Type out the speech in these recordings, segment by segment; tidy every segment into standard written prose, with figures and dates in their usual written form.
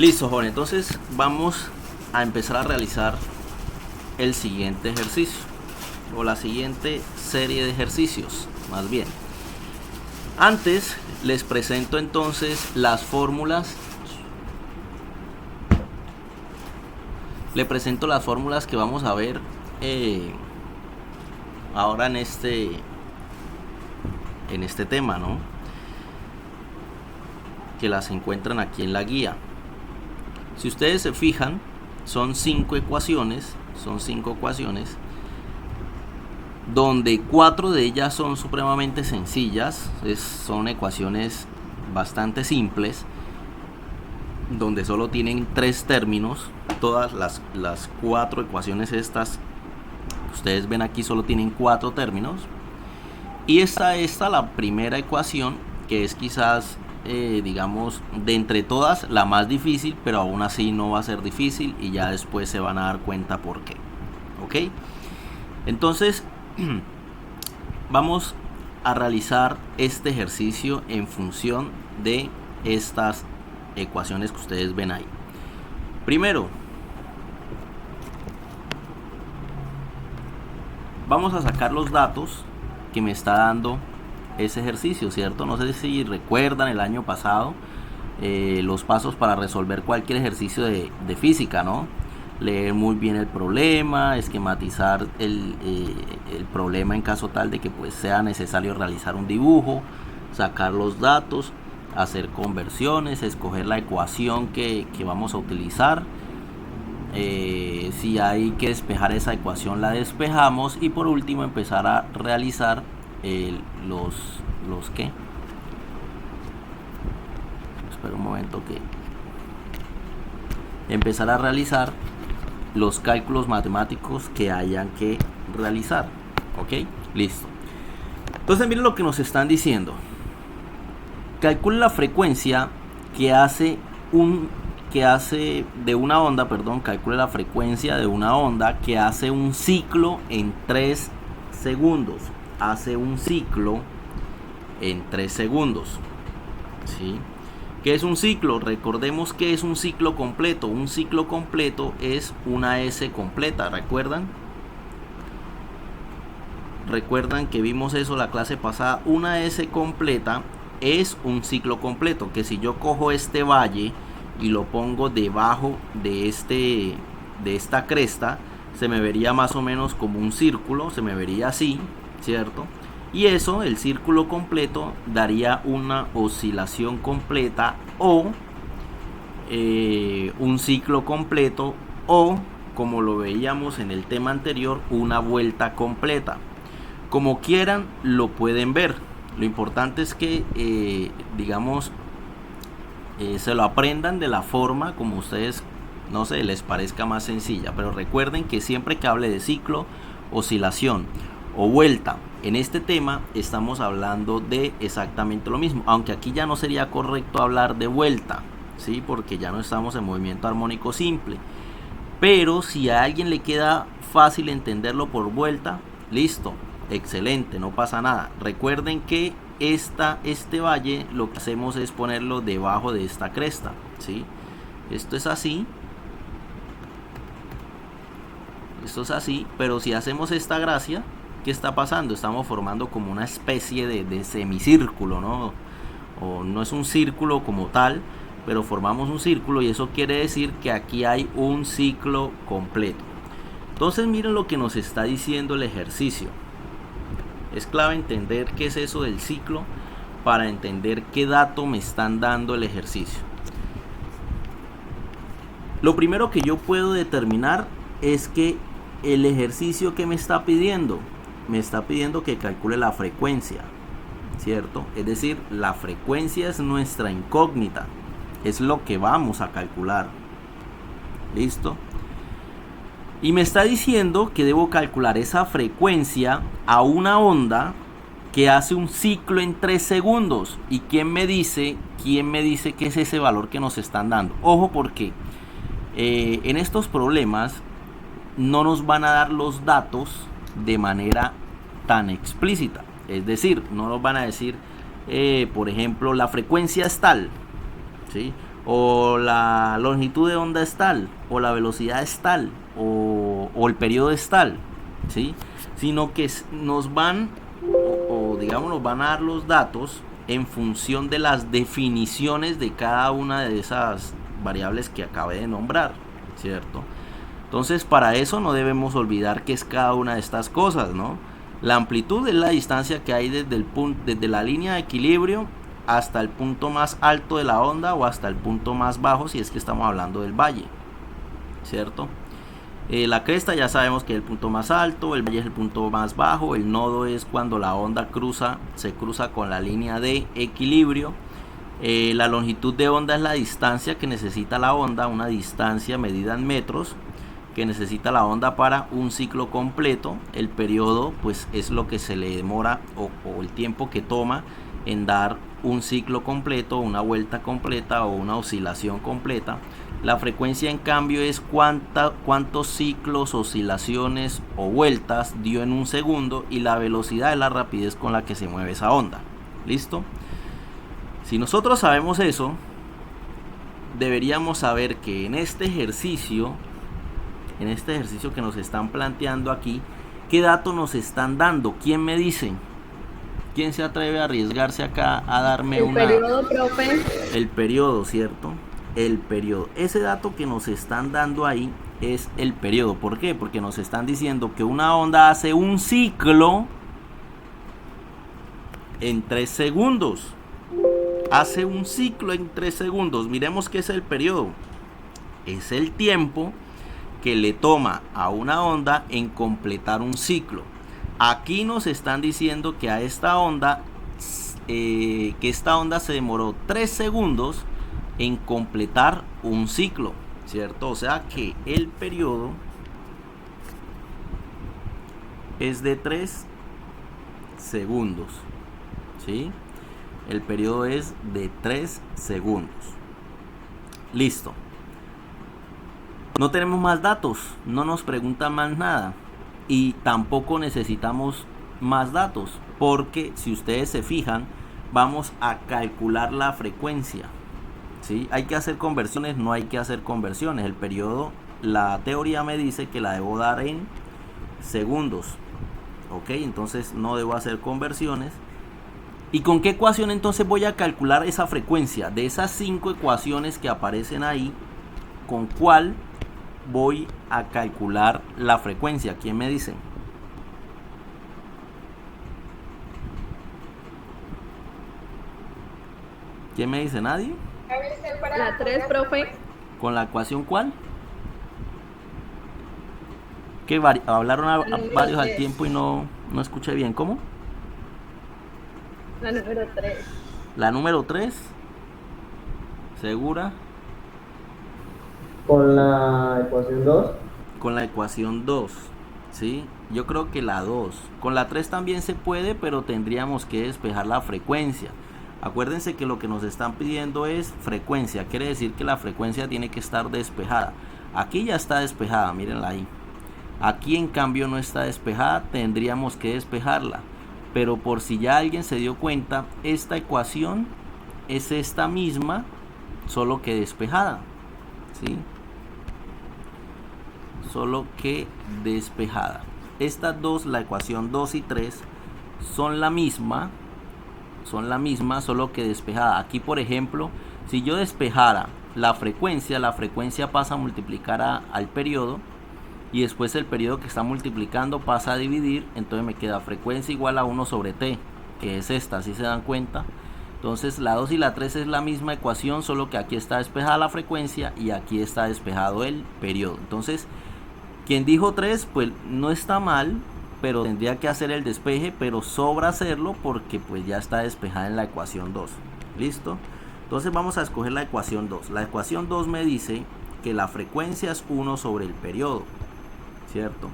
Listo, joven. Entonces vamos a empezar a realizar el siguiente ejercicio o la siguiente serie de ejercicios, más bien. Antes les presento entonces las fórmulas. Le presento las fórmulas que vamos a ver ahora en este tema, ¿no? Que las encuentran aquí en la guía. Si ustedes se fijan, son 5 ecuaciones, donde 4 de ellas son supremamente sencillas, son ecuaciones bastante simples, donde solo tienen 3 términos. Todas las 4 ecuaciones estas que ustedes ven aquí solo tienen 4 términos. Y esta la primera ecuación, que es quizás digamos, de entre todas la más difícil, pero aún así no va a ser difícil y ya después se van a dar cuenta por qué. ¿Ok? Entonces vamos a realizar este ejercicio en función de estas ecuaciones que ustedes ven ahí. Primero, vamos a sacar los datos que me está dando ese ejercicio, ¿cierto? No sé si recuerdan el año pasado los pasos para resolver cualquier ejercicio de física, ¿no? Leer muy bien el problema, esquematizar el problema en caso tal de que pues sea necesario realizar un dibujo, sacar los datos, hacer conversiones, escoger la ecuación que vamos a utilizar. Si hay que despejar esa ecuación, la despejamos, y por último empezar a realizar los que espera un momento, que empezar a realizar los cálculos matemáticos que hayan que realizar. Ok, listo. Entonces miren lo que nos están diciendo. Calcule la frecuencia que hace de una onda, calcule la frecuencia de una onda que hace un ciclo en 3 segundos. Hace un ciclo en 3 segundos. ¿Sí? ¿Qué es un ciclo? Recordemos que es un ciclo completo. Un ciclo completo es una S completa. ¿Recuerdan? Recuerdan que vimos eso la clase pasada. Una S completa es un ciclo completo. Que si yo cojo este valle y lo pongo debajo de esta cresta, se me vería más o menos como un círculo. Se me vería así, ¿cierto? Y eso, el círculo completo, daría una oscilación completa o un ciclo completo, o, como lo veíamos en el tema anterior, una vuelta completa. Como quieran lo pueden ver. Lo importante es que digamos se lo aprendan de la forma como ustedes, no sé, les parezca más sencilla. Pero recuerden que siempre que hable de ciclo, oscilación o vuelta, en este tema estamos hablando de exactamente lo mismo, aunque aquí ya no sería correcto hablar de vuelta, ¿sí? Porque ya no estamos en movimiento armónico simple. Pero si a alguien le queda fácil entenderlo por vuelta, listo, excelente, no pasa nada. Recuerden que este valle lo que hacemos es ponerlo debajo de esta cresta, ¿sí? Esto es así, pero si hacemos esta gracia, ¿qué está pasando? Estamos formando como una especie de semicírculo, ¿no? O no es un círculo como tal, pero formamos un círculo, y eso quiere decir que aquí hay un ciclo completo. Entonces miren lo que nos está diciendo el ejercicio. Es clave entender qué es eso del ciclo para entender qué dato me están dando el ejercicio. Lo primero que yo puedo determinar es que el ejercicio que me está pidiendo que calcule la frecuencia, ¿cierto? Es decir, la frecuencia es nuestra incógnita, es lo que vamos a calcular. ¿Listo? Y me está diciendo que debo calcular esa frecuencia a una onda que hace un ciclo en 3 segundos. ¿Y quién me dice que es ese valor que nos están dando? Ojo, porque en estos problemas no nos van a dar los datos de manera tan explícita. Es decir, no nos van a decir, por ejemplo, la frecuencia es tal, ¿sí? o la longitud de onda es tal, o la velocidad es tal, o el periodo es tal, ¿sí? Sino que nos van, o digamos, nos van a dar los datos en función de las definiciones de cada una de esas variables que acabé de nombrar, ¿cierto? Entonces, para eso no debemos olvidar qué es cada una de estas cosas, ¿no? La amplitud es la distancia que hay desde la línea de equilibrio hasta el punto más alto de la onda o hasta el punto más bajo si es que estamos hablando del valle, ¿cierto? La cresta ya sabemos que es el punto más alto, el valle es el punto más bajo, el nodo es cuando la onda se cruza con la línea de equilibrio. La longitud de onda es la distancia que necesita la onda, una distancia medida en metros que necesita la onda para un ciclo completo. El periodo pues es lo que se le demora o el tiempo que toma en dar un ciclo completo, una vuelta completa o una oscilación completa. La frecuencia en cambio es cuántos ciclos, oscilaciones o vueltas dio en un segundo, y la velocidad es la rapidez con la que se mueve esa onda. ¿Listo? Si nosotros sabemos eso, deberíamos saber que en este ejercicio que nos están planteando aquí, ¿qué dato nos están dando? ¿Quién me dice? ¿Quién se atreve a arriesgarse acá a darme el periodo, profe. El periodo, ¿cierto? El periodo. Ese dato que nos están dando ahí es el periodo. ¿Por qué? Porque nos están diciendo que una onda hace un ciclo en 3 segundos. Hace un ciclo en 3 segundos. Miremos qué es el periodo. Es el tiempo que le toma a una onda en completar un ciclo. Aquí nos están diciendo que a esta onda se demoró 3 segundos en completar un ciclo, ¿cierto? O sea que el periodo es de 3 segundos, ¿sí? El periodo es de 3 segundos. Listo. No tenemos más datos, no nos preguntan más nada, y tampoco necesitamos más datos, porque si ustedes se fijan, vamos a calcular la frecuencia, ¿sí? Hay que hacer conversiones, no hay que hacer conversiones. El periodo, la teoría me dice que la debo dar en segundos, ¿ok? Entonces no debo hacer conversiones. ¿Y con qué ecuación entonces voy a calcular esa frecuencia? De esas 5 ecuaciones que aparecen ahí, ¿con cuál voy a calcular la frecuencia? ¿Quién me dice? ¿Quién me dice? ¿Nadie? La 3, profe. ¿Con la ecuación cuál? Que hablaron a varios al tiempo y no escuché bien. ¿Cómo? La número 3. ¿La número 3? ¿Segura? ¿Con la ecuación 2? Con la ecuación 2, ¿sí? Yo creo que la 2. Con la 3 también se puede, pero tendríamos que despejar la frecuencia. Acuérdense que lo que nos están pidiendo es frecuencia. Quiere decir que la frecuencia tiene que estar despejada. Aquí ya está despejada, mírenla ahí. Aquí en cambio no está despejada, tendríamos que despejarla. Pero por si ya alguien se dio cuenta, esta ecuación es esta misma, solo que despejada, ¿sí? Solo que despejada. Estas dos, la ecuación 2 y 3, son la misma, solo que despejada. Aquí, por ejemplo, si yo despejara la frecuencia pasa a multiplicar al periodo, y después el periodo que está multiplicando pasa a dividir, entonces me queda frecuencia igual a 1 sobre t, que es esta, ¿sí se dan cuenta? Entonces la 2 y la 3 es la misma ecuación, solo que aquí está despejada la frecuencia y aquí está despejado el periodo. Entonces, quien dijo 3, pues no está mal, pero tendría que hacer el despeje, pero sobra hacerlo porque pues ya está despejada en la ecuación 2. ¿Listo? Entonces vamos a escoger la ecuación 2. La ecuación 2 me dice que la frecuencia es 1 sobre el periodo, ¿cierto?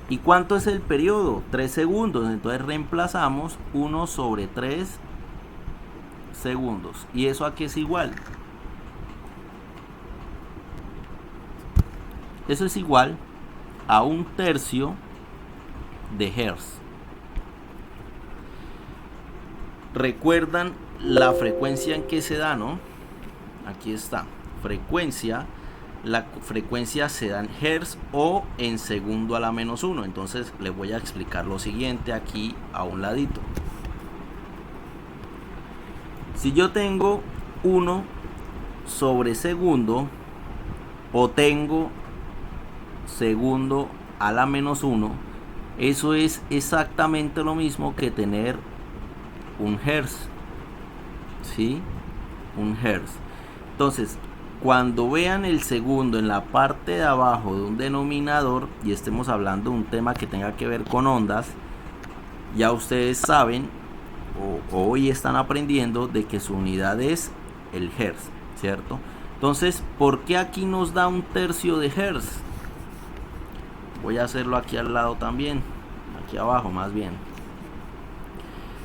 ¿Y cuánto es el periodo? 3 segundos. Entonces reemplazamos 1 sobre 3 segundos. ¿Y eso a qué es igual? Eso es igual a 1/3 de Hertz. ¿Recuerdan la frecuencia en que se da, no? aquí está, frecuencia. La frecuencia se da en hertz o en segundo a la menos 1. Entonces les voy a explicar lo siguiente aquí a un ladito. Si yo tengo 1 sobre segundo o tengo segundo a la menos 1, eso es exactamente lo mismo que tener un hertz, ¿sí? Un hertz. Entonces, cuando vean el segundo en la parte de abajo de un denominador y estemos hablando de un tema que tenga que ver con ondas, ya ustedes saben o hoy están aprendiendo de que su unidad es el hertz, ¿cierto? Entonces, ¿por qué aquí nos da 1/3 de hertz? Voy a hacerlo aquí al lado también, aquí abajo más bien.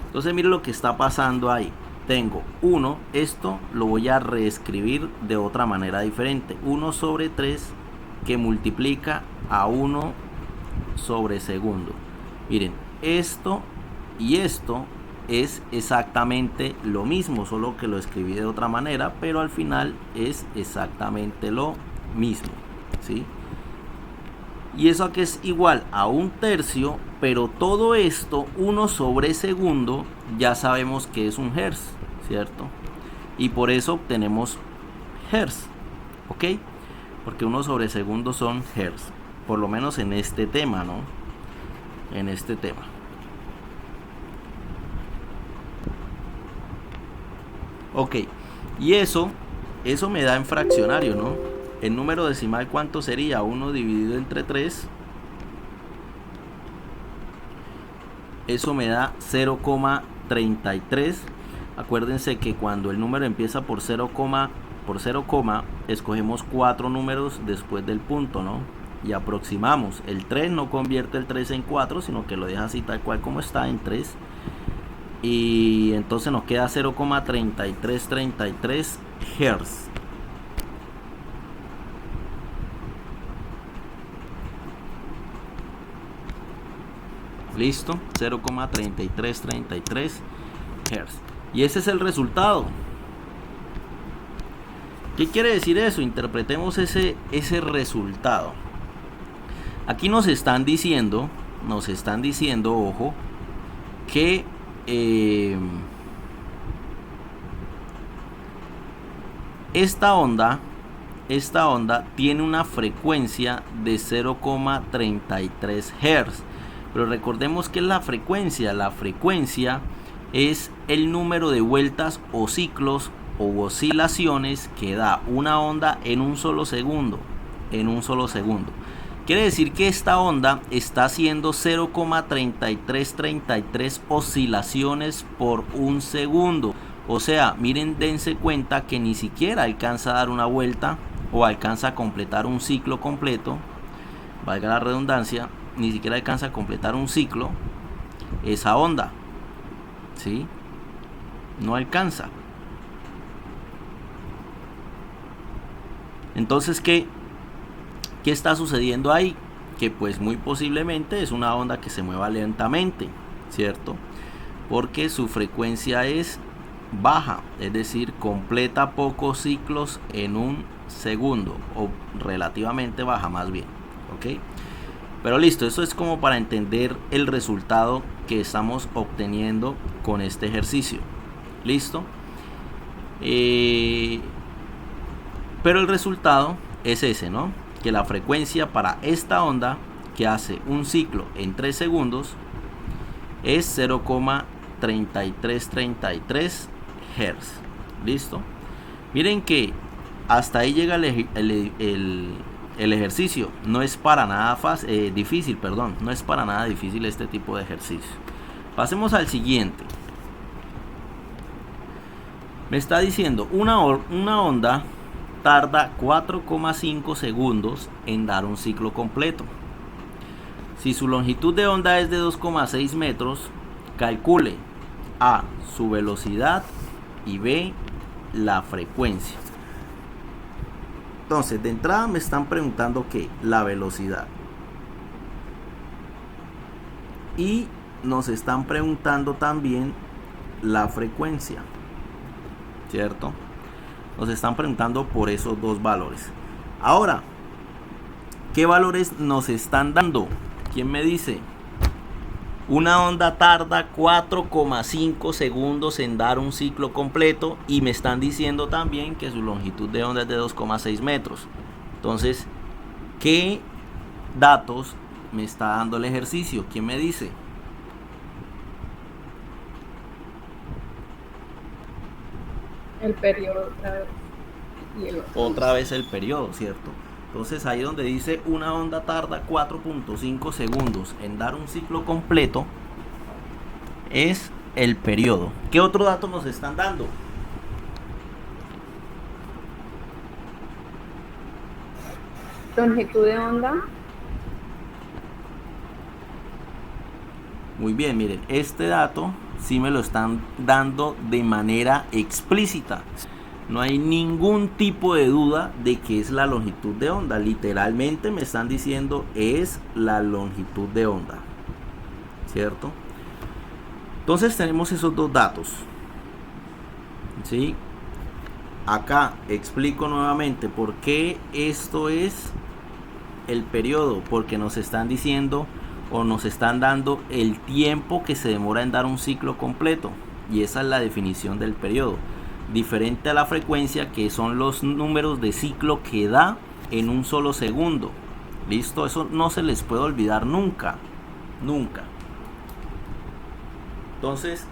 Entonces, miren lo que está pasando ahí. Tengo 1, esto lo voy a reescribir de otra manera diferente. 1 sobre 3 que multiplica a 1 sobre segundo. Miren, esto y esto es exactamente lo mismo, solo que lo escribí de otra manera, pero al final es exactamente lo mismo, ¿sí? Y eso aquí es igual a 1/3, pero todo esto, 1 sobre segundo, ya sabemos que es un hertz, ¿cierto? Y por eso obtenemos hertz, ¿ok? Porque 1 sobre segundo son hertz, por lo menos en este tema, ¿no? En este tema. Ok, y eso me da en fraccionario, ¿no? El número decimal, ¿cuánto sería? 1 dividido entre 3. Eso me da 0,33. Acuérdense que cuando el número empieza por 0, escogemos 4 números después del punto, ¿no? Y aproximamos. El 3 no convierte el 3 en 4, sino que lo deja así tal cual como está en 3. Y entonces nos queda 0,3333 Hz. Listo, 0,3333 Hz. Y ese es el resultado. ¿Qué quiere decir eso? Interpretemos ese resultado. Aquí nos están diciendo, ojo, que esta onda tiene una frecuencia de 0,33 Hz. Pero recordemos que la frecuencia es el número de vueltas o ciclos o oscilaciones que da una onda en un solo segundo. Quiere decir que esta onda está haciendo 0,3333 oscilaciones por un segundo. O sea, miren, dense cuenta que ni siquiera alcanza a dar una vuelta o alcanza a completar un ciclo completo. Valga la redundancia, ni siquiera alcanza a completar un ciclo esa onda, ¿sí? No alcanza. Entonces, ¿qué está sucediendo ahí? Que pues muy posiblemente es una onda que se mueva lentamente, ¿cierto? Porque su frecuencia es baja, es decir, completa pocos ciclos en un segundo, o relativamente baja más bien, ¿ok? Pero listo, eso es como para entender el resultado que estamos obteniendo con este ejercicio. ¿Listo? Pero el resultado es ese, ¿no? Que la frecuencia para esta onda, que hace un ciclo en 3 segundos, es 0,3333 Hz. ¿Listo? Miren que hasta ahí llega el ejercicio. No es para nada difícil, no es para nada difícil este tipo de ejercicio. Pasemos al siguiente. Me está diciendo una onda tarda 4,5 segundos en dar un ciclo completo. Si su longitud de onda es de 2,6 metros, calcule A, su velocidad, y B, la frecuencia. Entonces, de entrada me están preguntando ¿qué? La velocidad. Y nos están preguntando también la frecuencia, ¿cierto? Nos están preguntando por esos dos valores. Ahora, ¿qué valores nos están dando? ¿Quién me dice? Una onda tarda 4,5 segundos en dar un ciclo completo y me están diciendo también que su longitud de onda es de 2,6 metros. Entonces, ¿qué datos me está dando el ejercicio? ¿Quién me dice? El periodo otra vez. Y el otro. Otra vez el periodo, ¿cierto? Entonces ahí donde dice una onda tarda 4,5 segundos en dar un ciclo completo, es el periodo. ¿Qué otro dato nos están dando? Longitud de onda. Muy bien, miren, este dato sí me lo están dando de manera explícita. No hay ningún tipo de duda de que es la longitud de onda. Literalmente me están diciendo es la longitud de onda, ¿cierto? Entonces tenemos esos dos datos, ¿sí? Acá explico nuevamente por qué esto es el periodo, porque nos están diciendo o nos están dando el tiempo que se demora en dar un ciclo completo, y esa es la definición del periodo, diferente a la frecuencia, que son los números de ciclo que da en un solo segundo. Listo, eso no se les puede olvidar nunca, nunca. Entonces,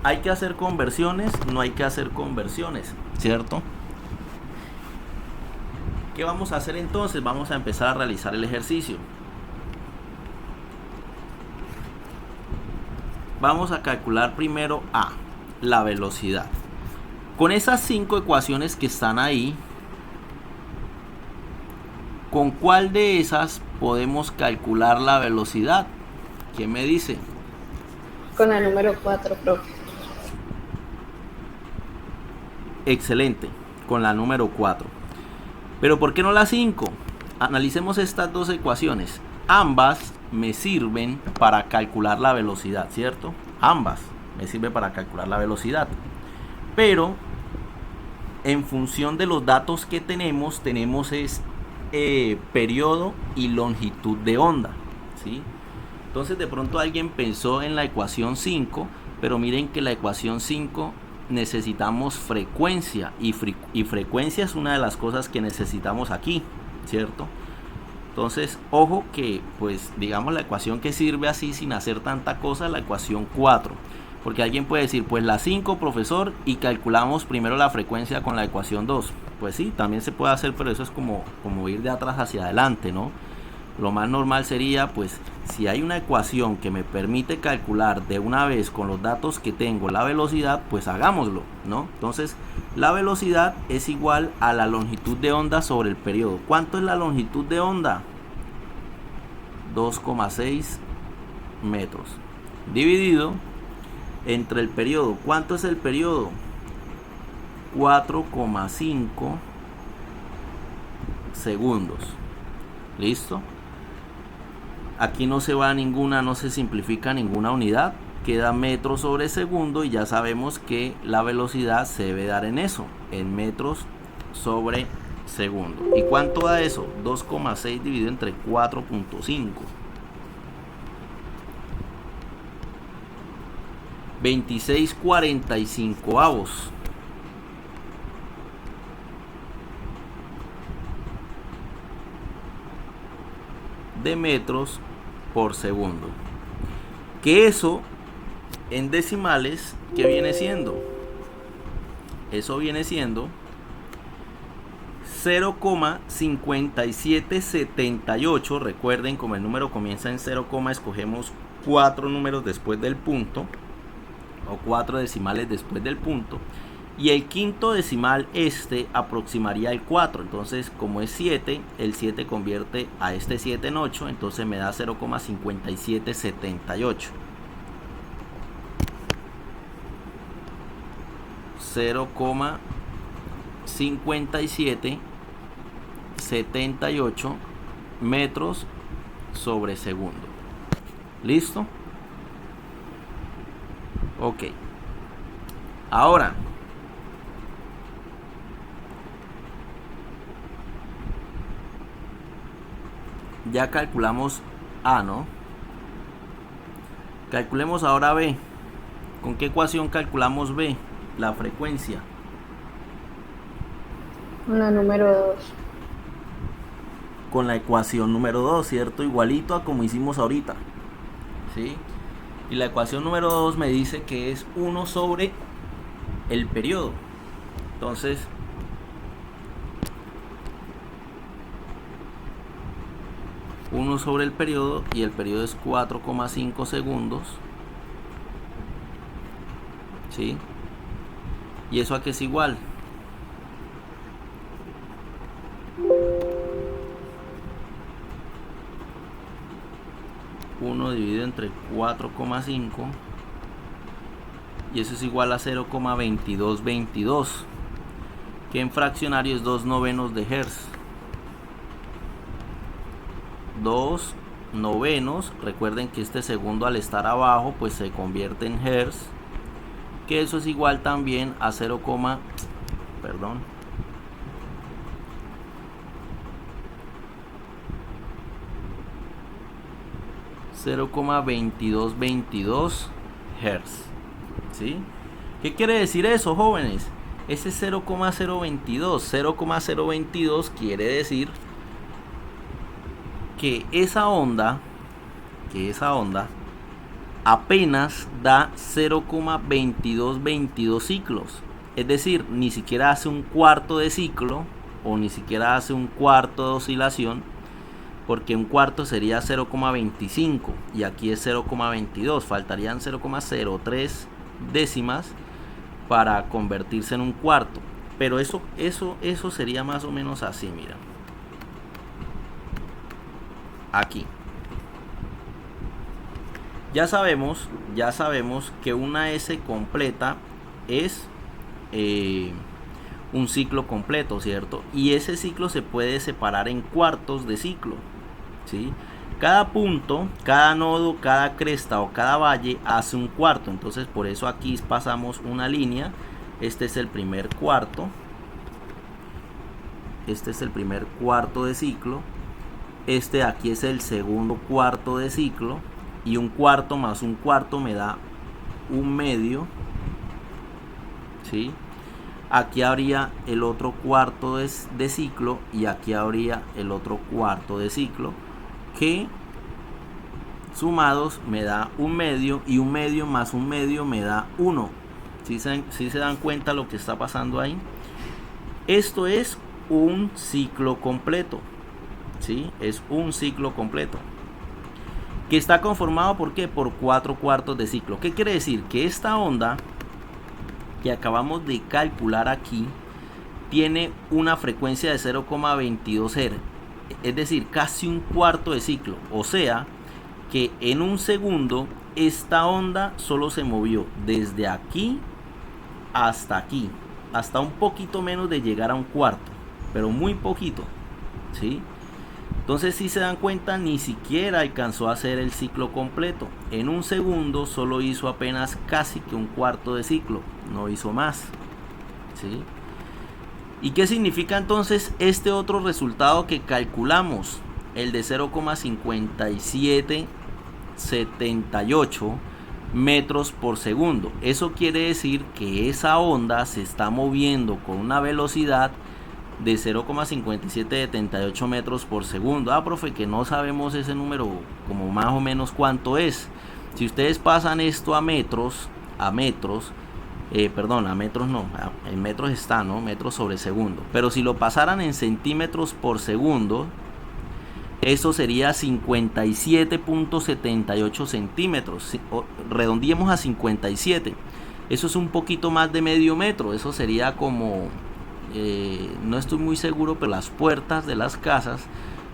¿hay que hacer conversiones? No hay que hacer conversiones, ¿cierto? ¿Qué vamos a hacer entonces? Vamos a empezar a realizar el ejercicio. Vamos a calcular primero la velocidad. Con esas 5 ecuaciones que están ahí, ¿con cuál de esas podemos calcular la velocidad? ¿Quién me dice? Con la número 4, profe. Excelente, con la número 4. Pero ¿por qué no la 5? Analicemos estas dos ecuaciones. Ambas me sirven para calcular la velocidad, ¿cierto? Ambas me sirven para calcular la velocidad. Pero en función de los datos que tenemos periodo y longitud de onda, ¿sí? Entonces de pronto alguien pensó en la ecuación 5, pero miren que la ecuación 5 necesitamos frecuencia, y frecuencia es una de las cosas que necesitamos aquí, ¿cierto? Entonces, ojo que, pues, digamos la ecuación que sirve así sin hacer tanta cosa, la ecuación 4. Porque alguien puede decir, pues la 5, profesor, y calculamos primero la frecuencia con la ecuación 2. Pues sí, también se puede hacer, pero eso es como ir de atrás hacia adelante, ¿no? Lo más normal sería, pues, si hay una ecuación que me permite calcular de una vez con los datos que tengo la velocidad, pues hagámoslo, ¿no? Entonces, la velocidad es igual a la longitud de onda sobre el periodo. ¿Cuánto es la longitud de onda? 2,6 metros. Dividido entre el periodo. ¿Cuánto es el periodo? 4,5 segundos. ¿Listo? Aquí no se va ninguna, no se simplifica ninguna unidad, queda metros sobre segundo, y ya sabemos que la velocidad se debe dar en eso, en metros sobre segundo. ¿Y cuánto da eso? 2,6 dividido entre 4,5. 26,45 de metros por segundo. Que eso en decimales, ¿qué viene siendo? Eso viene siendo 0,5778. Recuerden, como el número comienza en 0, escogemos 4 números después del punto, o 4 decimales después del punto, y el quinto decimal aproximaría el 4. Entonces, como es 7, el 7 convierte a este 7 en 8, entonces me da 0,5778. 0,5778 metros sobre segundo. ¿Listo? Ok. Ahora, Ya calculamos A, ¿no? Calculemos ahora B. ¿Con qué ecuación calculamos B? La frecuencia. Una número 2. Con la ecuación número 2, ¿cierto? Igualito a como hicimos ahorita, ¿sí? Y la ecuación número 2 me dice que es 1 sobre el periodo. Entonces, uno sobre el periodo, y el periodo es 4,5 segundos, ¿sí? ¿Y eso a qué es igual? Uno dividido entre 4,5, y eso es igual a 0,2222, que en fraccionario es 2 novenos de Hertz. 2 novenos, recuerden que este segundo al estar abajo pues se convierte en Hertz, que eso es igual también a 0,2222 Hertz, ¿sí? ¿Qué quiere decir eso, jóvenes? Ese 0,022 quiere decir que esa onda apenas da 0,2222 ciclos, es decir, ni siquiera hace un cuarto de ciclo, o ni siquiera hace un cuarto de oscilación, porque un cuarto sería 0,25 y aquí es 0,22, faltarían 0,03 décimas para convertirse en un cuarto, pero eso sería más o menos así, mira, aquí. Ya sabemos que una S completa es un ciclo completo, ¿cierto? Y ese ciclo se puede separar en cuartos de ciclo, ¿sí? Cada punto, cada nodo, cada cresta o cada valle hace un cuarto. Entonces por eso aquí pasamos una línea. Este es el primer cuarto. Este es el primer cuarto de ciclo. Este aquí es el segundo cuarto de ciclo. Y un cuarto más un cuarto me da un medio, ¿sí? Aquí habría el otro cuarto de ciclo, y aquí habría el otro cuarto de ciclo, que sumados me da un medio, y un medio más un medio me da 1. ¿Sí se dan cuenta lo que está pasando ahí? Esto es un ciclo completo, ¿sí? Es un ciclo completo, que está conformado ¿por qué? Por 4 cuartos de ciclo. ¿Qué quiere decir? Que esta onda que acabamos de calcular aquí tiene una frecuencia de 0,22 Hz, es decir, casi un cuarto de ciclo. O sea que en un segundo esta onda solo se movió desde aquí hasta aquí, hasta un poquito menos de llegar a un cuarto, pero muy poquito, ¿sí? Entonces, si se dan cuenta, ni siquiera alcanzó a hacer el ciclo completo. En un segundo solo hizo apenas casi que un cuarto de ciclo, no hizo más, ¿sí? ¿Y qué significa entonces este otro resultado que calculamos? El de 0,5778 metros por segundo. Eso quiere decir que esa onda se está moviendo con una velocidad de 0,5778 metros por segundo. Profe, que no sabemos ese número como más o menos cuánto es. Si ustedes pasan esto a metros no, en metros está, ¿no? Metros sobre segundo. Pero si lo pasaran en centímetros por segundo, eso sería 57.78 centímetros. Redondeemos a 57. Eso es un poquito más de medio metro. Eso sería como... no estoy muy seguro, pero las puertas de las casas,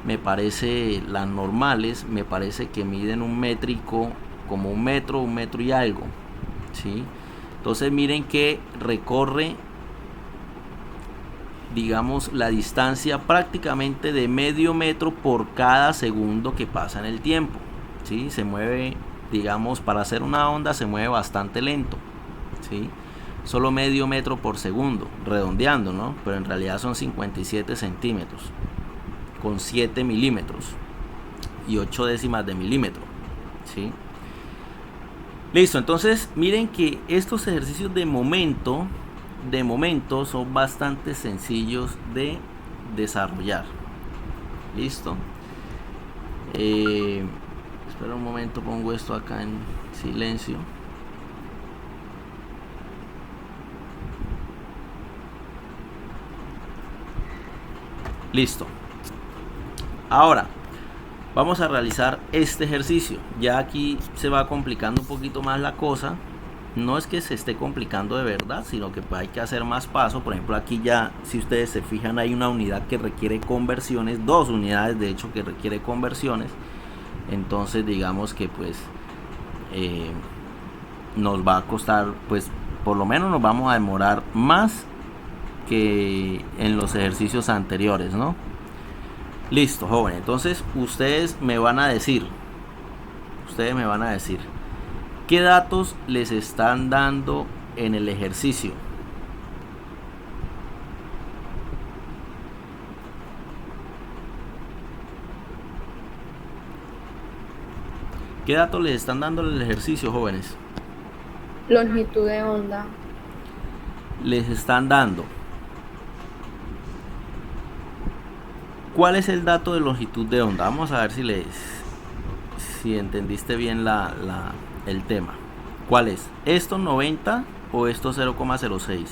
me parece, las normales, me parece que miden un métrico, como un metro y algo, ¿sí? Entonces miren que recorre, digamos, la distancia prácticamente de medio metro por cada segundo que pasa en el tiempo, ¿sí? Se mueve, digamos, para hacer una onda se mueve bastante lento, ¿sí? Solo medio metro por segundo, redondeando, ¿no? Pero en realidad son 57 centímetros con 7 milímetros, 0,08 de milímetro, ¿sí? Listo, entonces miren que estos ejercicios de momento son bastante sencillos de desarrollar. Listo. Espera un momento, pongo esto acá en silencio. Listo. Ahora vamos a realizar este ejercicio. Ya aquí se va complicando un poquito más la cosa. No es que se esté complicando de verdad, sino que hay que hacer más pasos. Por ejemplo, aquí ya, si ustedes se fijan, hay una unidad que requiere conversiones, 2 unidades de hecho que requiere conversiones. Entonces digamos que pues nos va a costar, pues por lo menos nos vamos a demorar más que en los ejercicios anteriores, ¿no? Listo, joven. Entonces ustedes me van a decir ¿qué datos les están dando en el ejercicio? ¿Qué datos les están dando en el ejercicio, jóvenes? Longitud de onda. Les están dando. ¿Cuál es el dato de longitud de onda? Vamos a ver si entendiste bien el tema. ¿Cuál es? ¿Esto 90 o esto 0,06?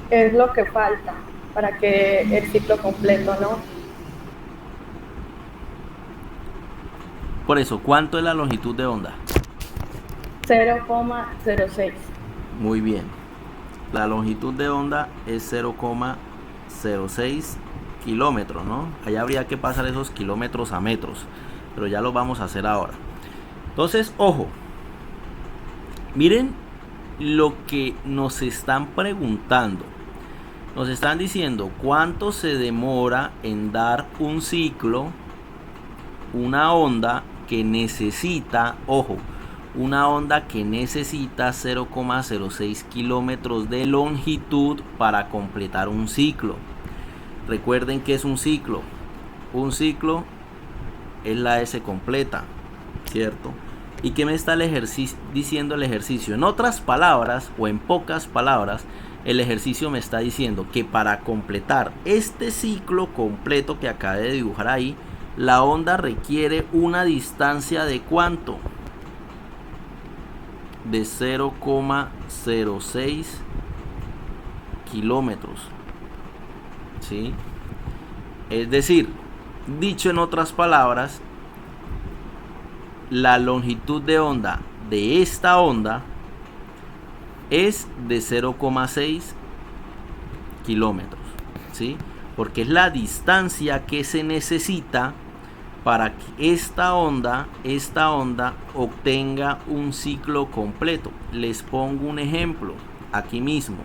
Es lo que falta para que el ciclo completo, ¿no? Por eso, ¿cuánto es la longitud de onda? 0,06. Muy bien. La longitud de onda es 0,06 kilómetros, ¿no? Allá habría que pasar esos kilómetros a metros, pero ya lo vamos a hacer ahora. Entonces, ojo, miren lo que nos están preguntando. Nos están diciendo cuánto se demora en dar un ciclo, una onda que necesita, ojo, una onda que necesita 0,06 kilómetros de longitud para completar un ciclo. Recuerden que es un ciclo. Un ciclo es la S completa, ¿cierto? ¿Y qué me está diciendo el ejercicio? En otras palabras, o en pocas palabras, el ejercicio me está diciendo que para completar este ciclo completo que acabé de dibujar ahí, la onda requiere una distancia de ¿cuánto? De 0,06 kilómetros. ¿Sí? Es decir, dicho en otras palabras, la longitud de onda de esta onda es de 0,6 kilómetros, ¿sí? Porque es la distancia que se necesita para que esta onda obtenga un ciclo completo. Les pongo un ejemplo aquí mismo.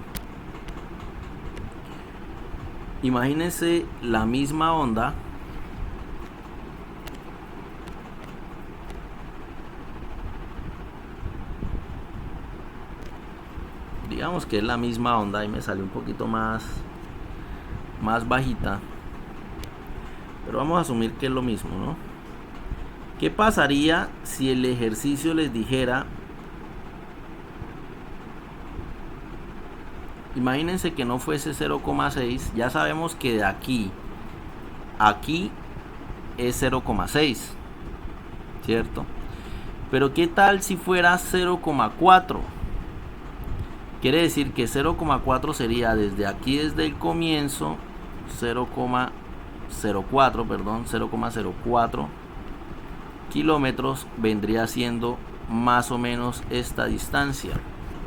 Imagínense la misma onda digamos que es la misma onda y me salió un poquito más bajita, pero vamos a asumir que es lo mismo, ¿no? ¿Qué pasaría si el ejercicio les dijera, imagínense que no fuese 0,6, ya sabemos que de aquí es 0,6, ¿cierto? Pero ¿qué tal si fuera 0,4? Quiere decir que 0,4 sería desde aquí, desde el comienzo, 0,04 kilómetros vendría siendo más o menos esta distancia,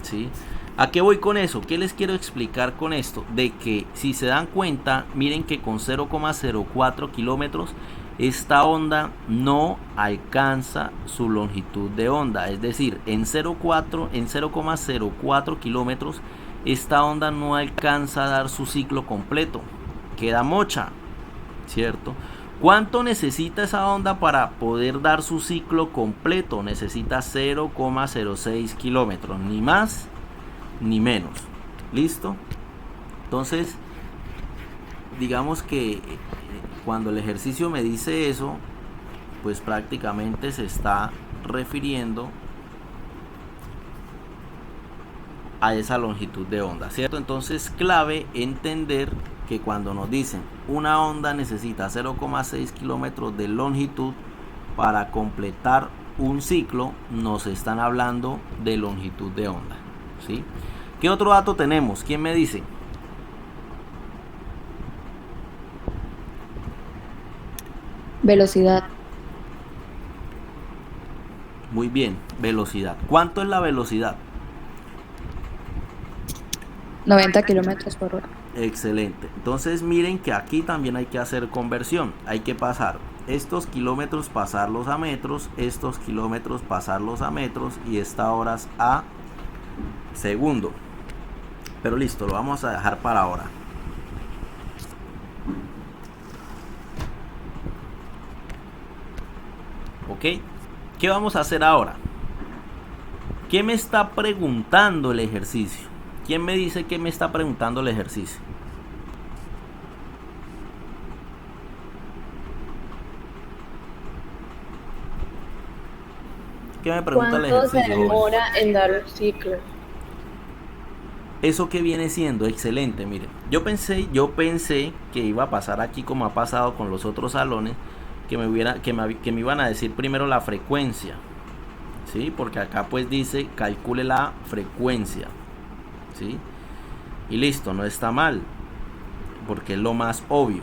¿sí? ¿A qué voy con eso? ¿Qué les quiero explicar con esto? De que si se dan cuenta, miren que con 0,04 kilómetros esta onda no alcanza su longitud de onda. Es decir, en 0,04 kilómetros esta onda no alcanza a dar su ciclo completo. Queda mocha, ¿cierto? ¿Cuánto necesita esa onda para poder dar su ciclo completo? Necesita 0,06 kilómetros, ni más ni menos. ¿Listo? Entonces, digamos que cuando el ejercicio me dice eso, pues prácticamente se está refiriendo a esa longitud de onda, ¿cierto? Entonces, clave entender que cuando nos dicen una onda necesita 0,6 kilómetros de longitud para completar un ciclo, nos están hablando de longitud de onda, ¿sí? ¿Qué otro dato tenemos? ¿Quién me dice? Velocidad. Muy bien, velocidad. ¿Cuánto es la velocidad? 90 kilómetros por hora. Excelente. Entonces miren que aquí también hay que hacer conversión. Hay que pasar estos kilómetros, pasarlos a metros, estos kilómetros, pasarlos a metros y estas horas a segundo. Pero listo, lo vamos a dejar para ahora. ¿Ok? ¿Qué vamos a hacer ahora? ¿Qué me está preguntando el ejercicio? ¿Quién me dice qué me está preguntando el ejercicio? ¿Qué me pregunta el ¿Cuánto se ejercicio? demora en dar un ciclo? ¿Eso que viene siendo? Excelente, miren. Yo pensé que iba a pasar aquí como ha pasado con los otros salones, que me iban a decir primero la frecuencia, ¿sí? Porque acá pues dice calcule la frecuencia, ¿sí? Y listo, no está mal, porque es lo más obvio.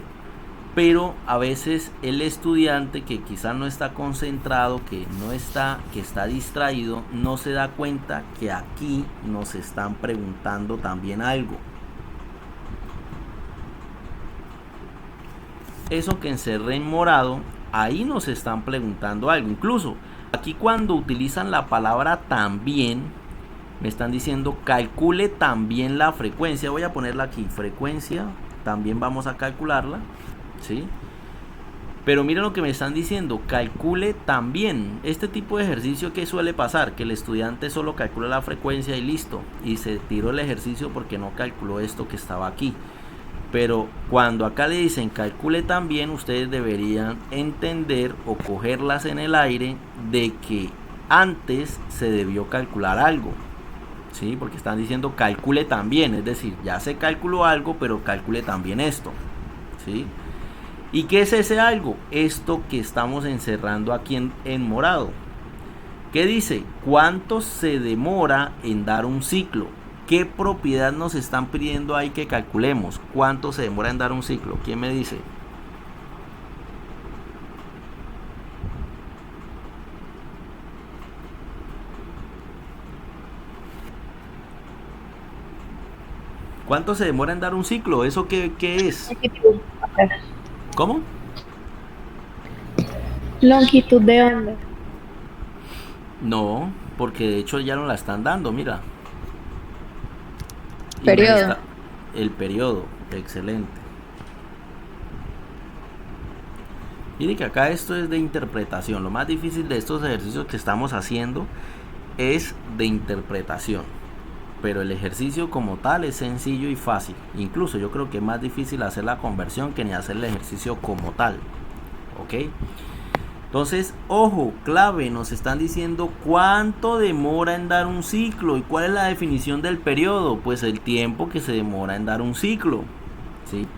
Pero a veces el estudiante que quizás no está concentrado, que está distraído, no se da cuenta que aquí nos están preguntando también algo. Eso que encerré en morado, ahí nos están preguntando algo. Incluso aquí cuando utilizan la palabra también, me están diciendo calcule también la frecuencia. Voy a ponerla aquí, frecuencia, también vamos a calcularla, ¿sí? Pero miren lo que me están diciendo, calcule también. Este tipo de ejercicio, que suele pasar, que el estudiante solo calcula la frecuencia y listo, y se tiró el ejercicio porque no calculó esto que estaba aquí. Pero cuando acá le dicen calcule también, ustedes deberían entender o cogerlas en el aire de que antes se debió calcular algo, ¿sí? Porque están diciendo calcule también, es decir, ya se calculó algo, pero calcule también esto, ¿sí? ¿Y qué es ese algo? Esto que estamos encerrando aquí en morado. ¿Qué dice? ¿Cuánto se demora en dar un ciclo? ¿Qué propiedad nos están pidiendo ahí que calculemos? ¿Cuánto se demora en dar un ciclo? ¿Quién me dice? ¿Cuánto se demora en dar un ciclo? ¿Eso qué es? Longitud. ¿Cómo? Longitud de onda. No, porque de hecho ya no la están dando, mira. Y Periodo. el periodo, excelente. Mire que acá esto es de interpretación. Lo más difícil de estos ejercicios que estamos haciendo es de interpretación. Pero el ejercicio como tal es sencillo y fácil. Incluso yo creo que es más difícil hacer la conversión que ni hacer el ejercicio como tal. ¿Ok? Entonces, ojo, clave, nos están diciendo cuánto demora en dar un ciclo. ¿Y cuál es la definición del periodo? Pues el tiempo que se demora en dar un ciclo, ¿sí?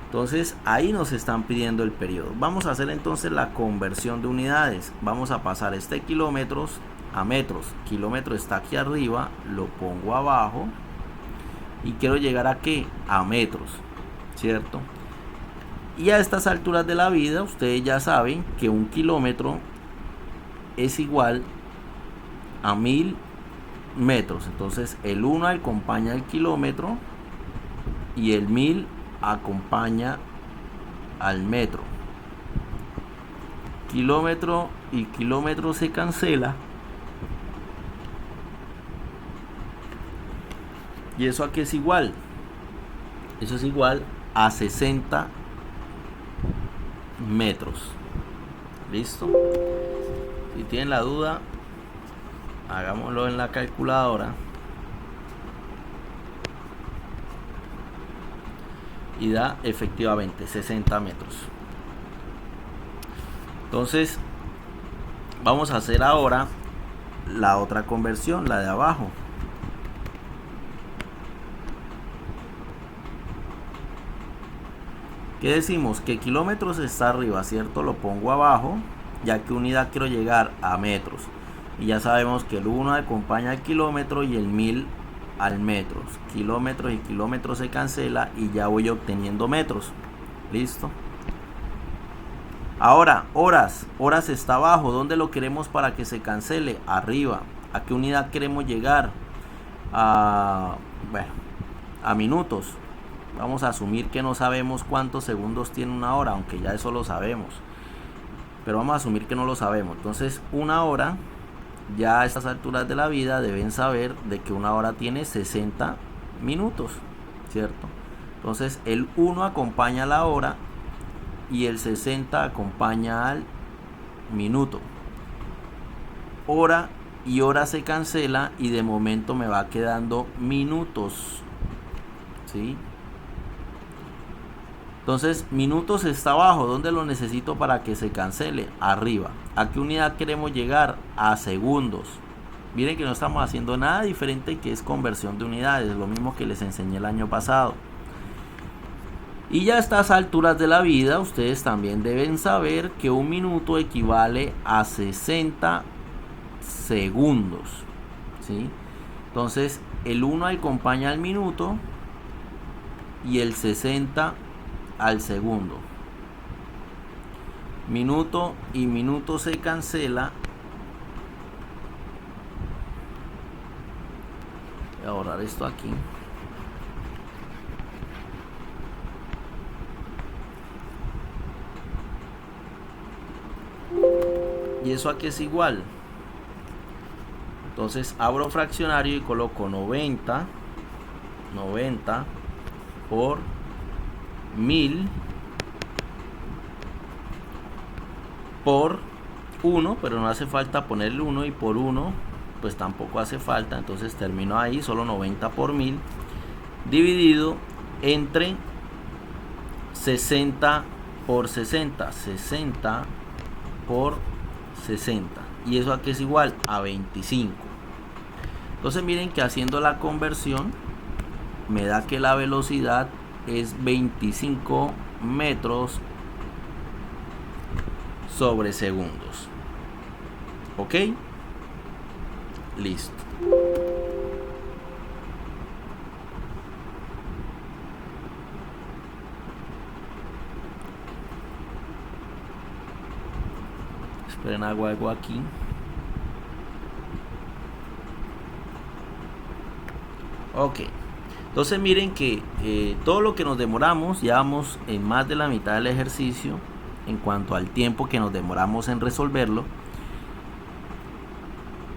Entonces, ahí nos están pidiendo el periodo. Vamos a hacer entonces la conversión de unidades. Vamos a pasar este kilómetros a metros. Kilómetro está aquí arriba, lo pongo abajo. Y quiero llegar a ¿qué? A metros, ¿cierto? Y a estas alturas de la vida, ustedes ya saben que un kilómetro es igual a 1000 metros. Entonces el 1 acompaña el kilómetro y el 1000 acompaña al metro. Kilómetro y kilómetro se cancela. ¿Y eso a qué es igual? Eso es igual a 60 metros. ¿Listo? Si tienen la duda, hagámoslo en la calculadora. Y da efectivamente 60 metros. Entonces, vamos a hacer ahora la otra conversión, la de abajo. ¿Qué decimos? Que kilómetros está arriba, ¿cierto? Lo pongo abajo, ya que unidad quiero llegar a metros. Y ya sabemos que el 1 acompaña al kilómetro y el 1000 al metros. Kilómetros y kilómetros se cancela y ya voy obteniendo metros. Listo. Ahora, horas. Horas está abajo. ¿Dónde lo queremos para que se cancele? Arriba. ¿A qué unidad queremos llegar? A minutos. Vamos a asumir que no sabemos cuántos segundos tiene una hora, aunque ya eso lo sabemos. Pero vamos a asumir que no lo sabemos. Entonces, una hora, ya a estas alturas de la vida deben saber de que una hora tiene 60 minutos, ¿cierto? Entonces, el 1 acompaña a la hora y el 60 acompaña al minuto. Hora y hora se cancela y de momento me va quedando minutos, ¿sí? Entonces, minutos está abajo. ¿Dónde lo necesito para que se cancele? Arriba. ¿A qué unidad queremos llegar? A segundos. Miren que no estamos haciendo nada diferente, que es conversión de unidades. Lo mismo que les enseñé el año pasado. Y ya a estas alturas de la vida, ustedes también deben saber que un minuto equivale a 60 segundos, ¿sí? Entonces, el 1 acompaña al minuto y el 60 al segundo. Minuto y minuto se cancela. Voy a borrar esto aquí. ¿Y eso aquí es igual? Entonces abro fraccionario y coloco 90 por 1000 por 1, pero no hace falta ponerle 1, y por 1 pues tampoco hace falta. Entonces termino ahí, solo 90 por 1000 dividido entre 60 por 60, 60 por 60, y eso aquí es igual a 25. Entonces miren que haciendo la conversión me da que la velocidad es 25 metros sobre segundos. ¿Ok? Listo. Esperen, hago algo aquí. Ok. Entonces miren que todo lo que nos demoramos, ya vamos en más de la mitad del ejercicio en cuanto al tiempo que nos demoramos en resolverlo.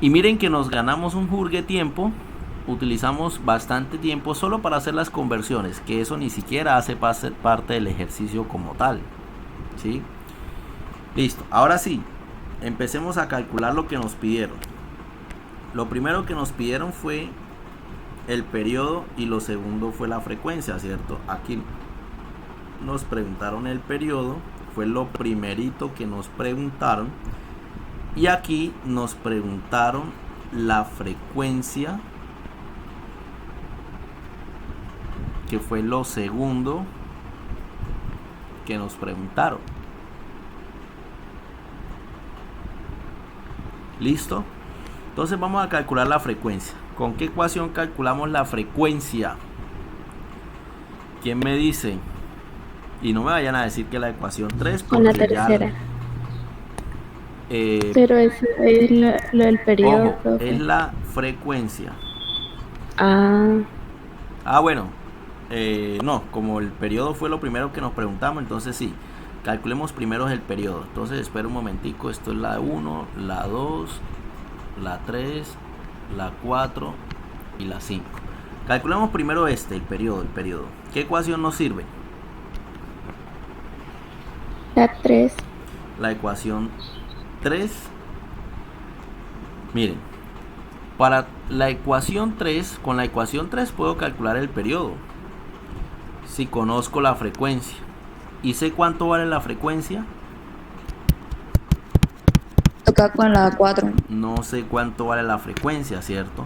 Y miren que nos ganamos un jurgue tiempo, utilizamos bastante tiempo solo para hacer las conversiones, que eso ni siquiera hace parte del ejercicio como tal, ¿sí? Listo, ahora sí, empecemos a calcular lo que nos pidieron. Lo primero que nos pidieron fue el periodo y lo segundo fue la frecuencia, ¿cierto? Aquí nos preguntaron el periodo, fue lo primerito que nos preguntaron, y aquí nos preguntaron la frecuencia, que fue lo segundo que nos preguntaron. ¿Listo? Entonces vamos a calcular la frecuencia. ¿Con qué ecuación calculamos la frecuencia? ¿Quién me dice? Y no me vayan a decir que la ecuación 3. Con la tercera. Pero es lo del periodo. Ojo, es la frecuencia. Bueno. No, como el periodo fue lo primero que nos preguntamos, entonces sí. Calculemos primero el periodo. Entonces espera un momentico. Esto es la 1, la 2, la 3, la 4 y la 5. Calculemos primero el periodo. ¿Qué ecuación nos sirve? La 3. La ecuación 3. Miren, para la ecuación 3, con la ecuación 3 puedo calcular el periodo si conozco la frecuencia. ¿Y sé cuánto vale la frecuencia? Ok, multiplicar con la 4. No sé cuánto vale la frecuencia, ¿cierto?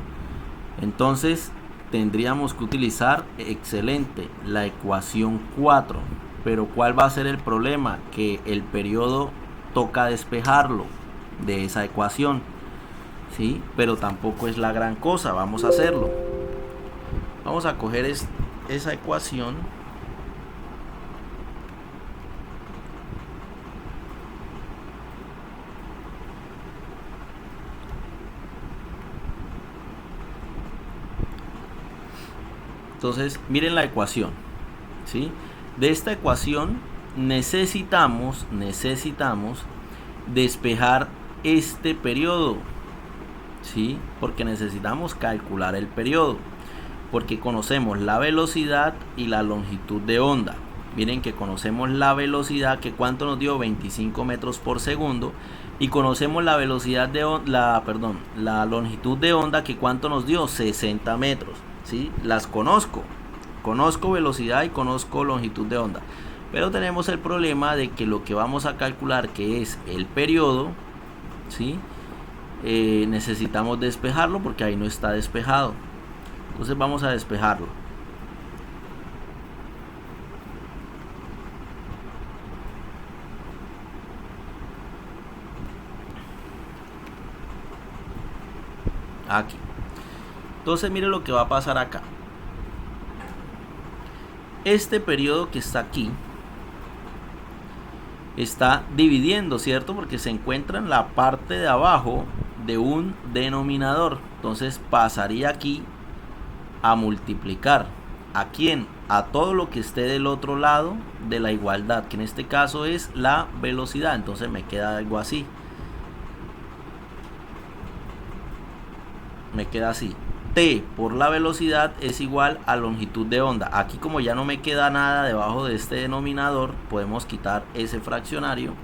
Entonces tendríamos que utilizar, excelente, la ecuación 4. Pero ¿cuál va a ser el problema? Que el periodo toca despejarlo de esa ecuación, ¿sí? Pero tampoco es la gran cosa. Vamos a hacerlo. Vamos a coger esa ecuación. Entonces, miren la ecuación, ¿sí? De esta ecuación necesitamos despejar este periodo, ¿sí? Porque necesitamos calcular el periodo, porque conocemos la velocidad y la longitud de onda. Miren que conocemos la velocidad, que cuánto nos dio, 25 metros por segundo, y conocemos la velocidad de la longitud de onda, que cuánto nos dio, 60 metros. ¿Sí? Las conozco velocidad y conozco longitud de onda, pero tenemos el problema de que lo que vamos a calcular, que es el periodo, ¿sí? Necesitamos despejarlo porque ahí no está despejado. Entonces vamos a despejarlo. Aquí. Entonces mire lo que va a pasar acá. Este periodo que está aquí está dividiendo, ¿cierto? Porque se encuentra en la parte de abajo de un denominador. Entonces pasaría aquí a multiplicar. ¿A quién? A todo lo que esté del otro lado de la igualdad, que en este caso es la velocidad. Entonces me queda algo así. Me queda así. T por la velocidad es igual a longitud de onda. Aquí, como ya no me queda nada debajo de este denominador, podemos quitar ese fraccionario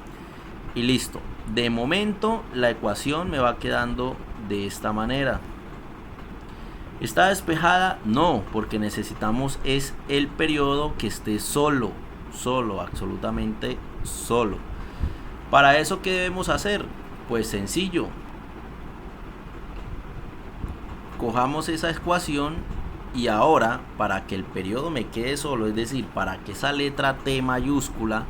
y listo. De momento la ecuación me va quedando de esta manera. ¿Está despejada? No, porque necesitamos es el periodo que esté solo, absolutamente solo. Para eso, ¿qué debemos hacer? Pues sencillo. Cojamos esa ecuación y ahora, para que el periodo me quede solo, es decir, para que esa letra T mayúscula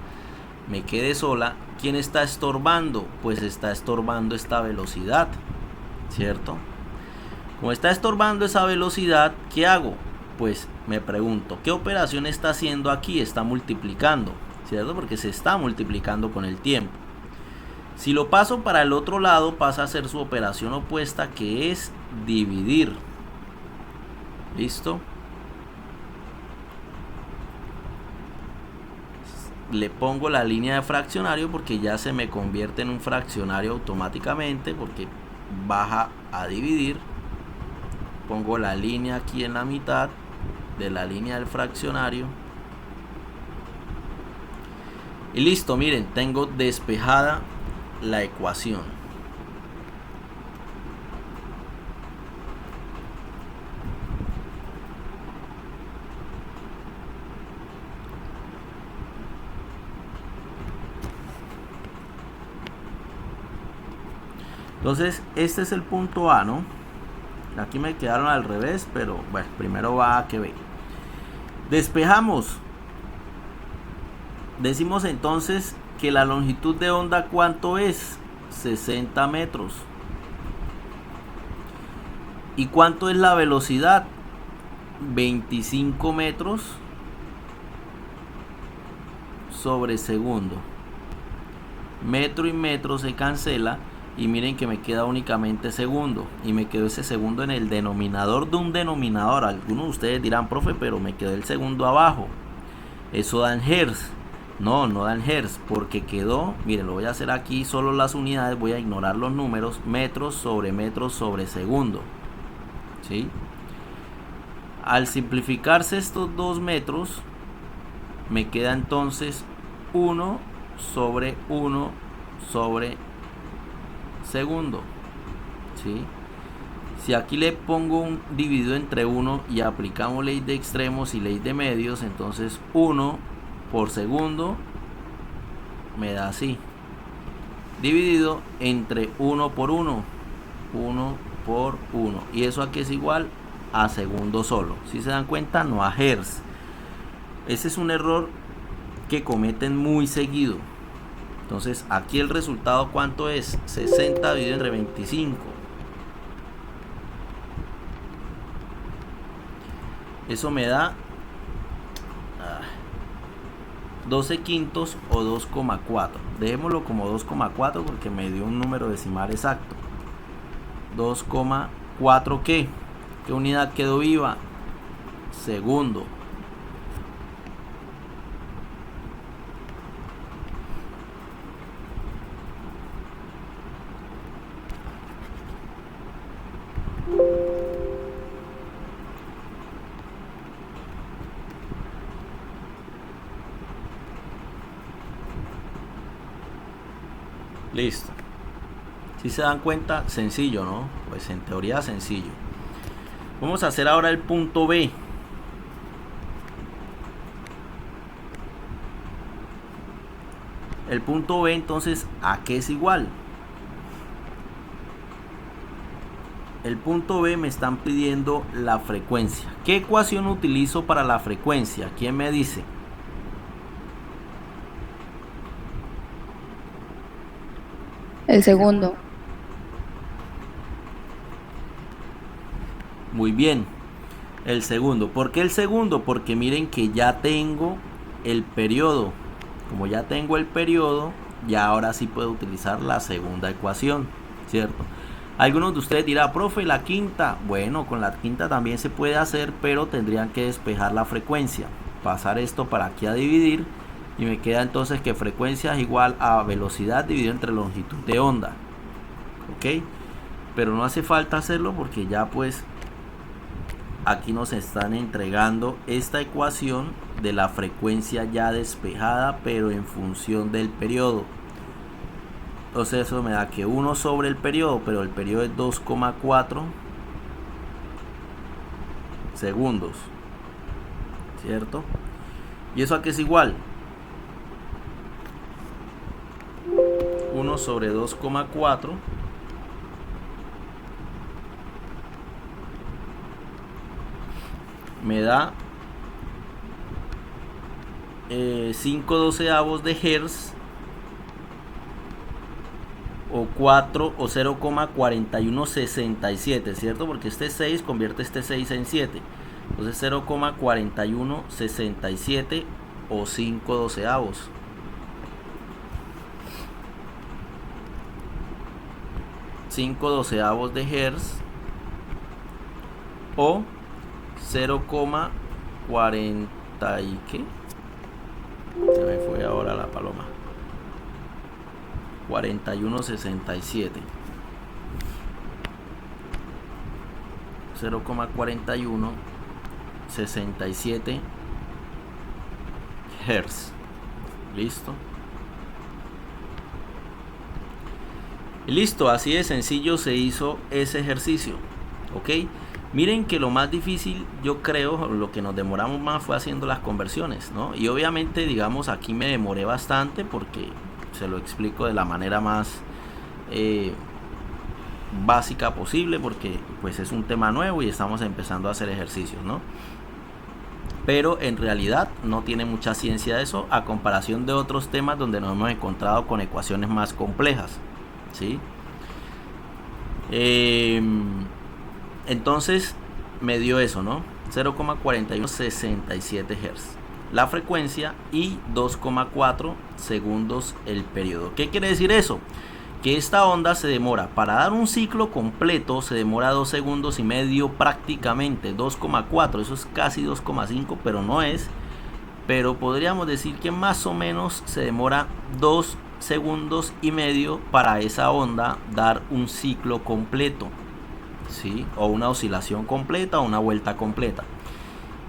me quede sola, ¿quién está estorbando? Pues está estorbando esta velocidad, ¿cierto? Como está estorbando esa velocidad, ¿qué hago? Pues me pregunto, ¿qué operación está haciendo aquí? Está multiplicando, ¿cierto? Porque se está multiplicando con el tiempo. Si lo paso para el otro lado, pasa a ser su operación opuesta, que es dividir. ¿Listo? Le pongo la línea de fraccionario porque ya se me convierte en un fraccionario automáticamente, porque baja a dividir. Pongo la línea aquí en la mitad de la línea del fraccionario. Y listo, miren, tengo despejada la ecuación. Entonces este es el punto A, ¿no? Aquí me quedaron al revés, pero bueno, primero va a que ve. Despejamos. Decimos entonces que la longitud de onda, ¿cuánto es? 60 metros. ¿Y cuánto es la velocidad? 25 metros sobre segundo. Metro y metro se cancela y miren que me queda únicamente segundo, y me quedó ese segundo en el denominador de un denominador. Algunos de ustedes dirán, profe, pero me quedó el segundo abajo. Eso da en hertz. No, no da en hertz, porque quedó, miren, lo voy a hacer aquí solo las unidades, voy a ignorar los números, metros sobre segundo, ¿sí? Al simplificarse estos 2 metros, me queda entonces 1 sobre segundo, ¿sí? Si aquí le pongo un dividido entre 1 y aplicamos ley de extremos y ley de medios, entonces 1 por segundo me da así. dividido entre 1 por 1. 1 por 1. ¿Y eso aquí es igual? A segundo solo. Si se dan cuenta, no a hertz. Ese es un error que cometen muy seguido. Entonces aquí el resultado, ¿cuánto es? 60 dividido entre 25. Eso me da 12 quintos o 2,4. Dejémoslo como 2,4 porque me dio un número decimal exacto. 2,4 ¿qué? ¿Qué unidad quedó viva? Segundo. Listo. Si se dan cuenta, sencillo, ¿no? Pues en teoría sencillo. Vamos a hacer ahora el punto B. El punto B, entonces, ¿a qué es igual? El punto B me están pidiendo la frecuencia. ¿Qué ecuación utilizo para la frecuencia? ¿Quién me dice? El segundo. Muy bien. El segundo. ¿Por qué el segundo? Porque miren que ya tengo el periodo. Como ya tengo el periodo, ya ahora sí puedo utilizar la segunda ecuación, ¿cierto? Algunos de ustedes dirán, profe, la quinta. Bueno, con la quinta también se puede hacer, pero tendrían que despejar la frecuencia. Pasar esto para aquí a dividir. Y me queda entonces que frecuencia es igual a velocidad dividido entre longitud de onda. ¿Ok? Pero no hace falta hacerlo porque ya pues aquí nos están entregando esta ecuación de la frecuencia ya despejada, pero en función del periodo. Entonces eso me da que 1 sobre el periodo, pero el periodo es 2,4 segundos, ¿cierto? ¿Y eso a qué es igual? 1 sobre 2,4 me da 5/12 de hertz o 4 o 0,4167, ¿cierto? Porque este 6 convierte este 6 en 7. Entonces 0,4167 o 5/12. 5/12 de hertz o 0,40 y qué, se me fue ahora la paloma, 4167, 0,4167 hertz. Listo. Listo, así de sencillo se hizo ese ejercicio. Ok, miren que lo más difícil, yo creo, lo que nos demoramos más fue haciendo las conversiones, ¿no? Y obviamente, digamos, aquí me demoré bastante porque se lo explico de la manera más básica posible, porque pues es un tema nuevo y estamos empezando a hacer ejercicios, ¿no? Pero en realidad no tiene mucha ciencia eso a comparación de otros temas donde nos hemos encontrado con ecuaciones más complejas, ¿sí? Entonces me dio eso, ¿no? 0,4167 Hz la frecuencia y 2,4 segundos el periodo. ¿Qué quiere decir eso? Que esta onda se demora, para dar un ciclo completo, se demora 2 segundos y medio prácticamente, 2,4, eso es casi 2,5, pero no es. Pero podríamos decir que más o menos se demora 2 segundos y medio para esa onda dar un ciclo completo, ¿sí? O una oscilación completa o una vuelta completa.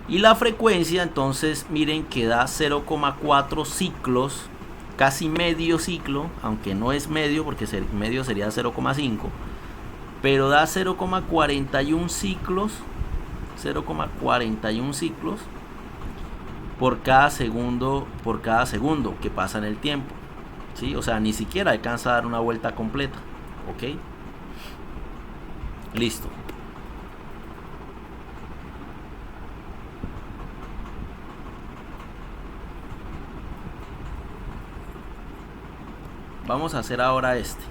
Y la frecuencia, entonces, miren que da 0,4 ciclos, casi medio ciclo, aunque no es medio porque medio sería 0,5, pero da 0,41 ciclos, 0,41 ciclos por cada segundo que pasa en el tiempo, ¿sí? O sea, ni siquiera alcanza a dar una vuelta completa, ¿ok? Listo. Vamos a hacer ahora este.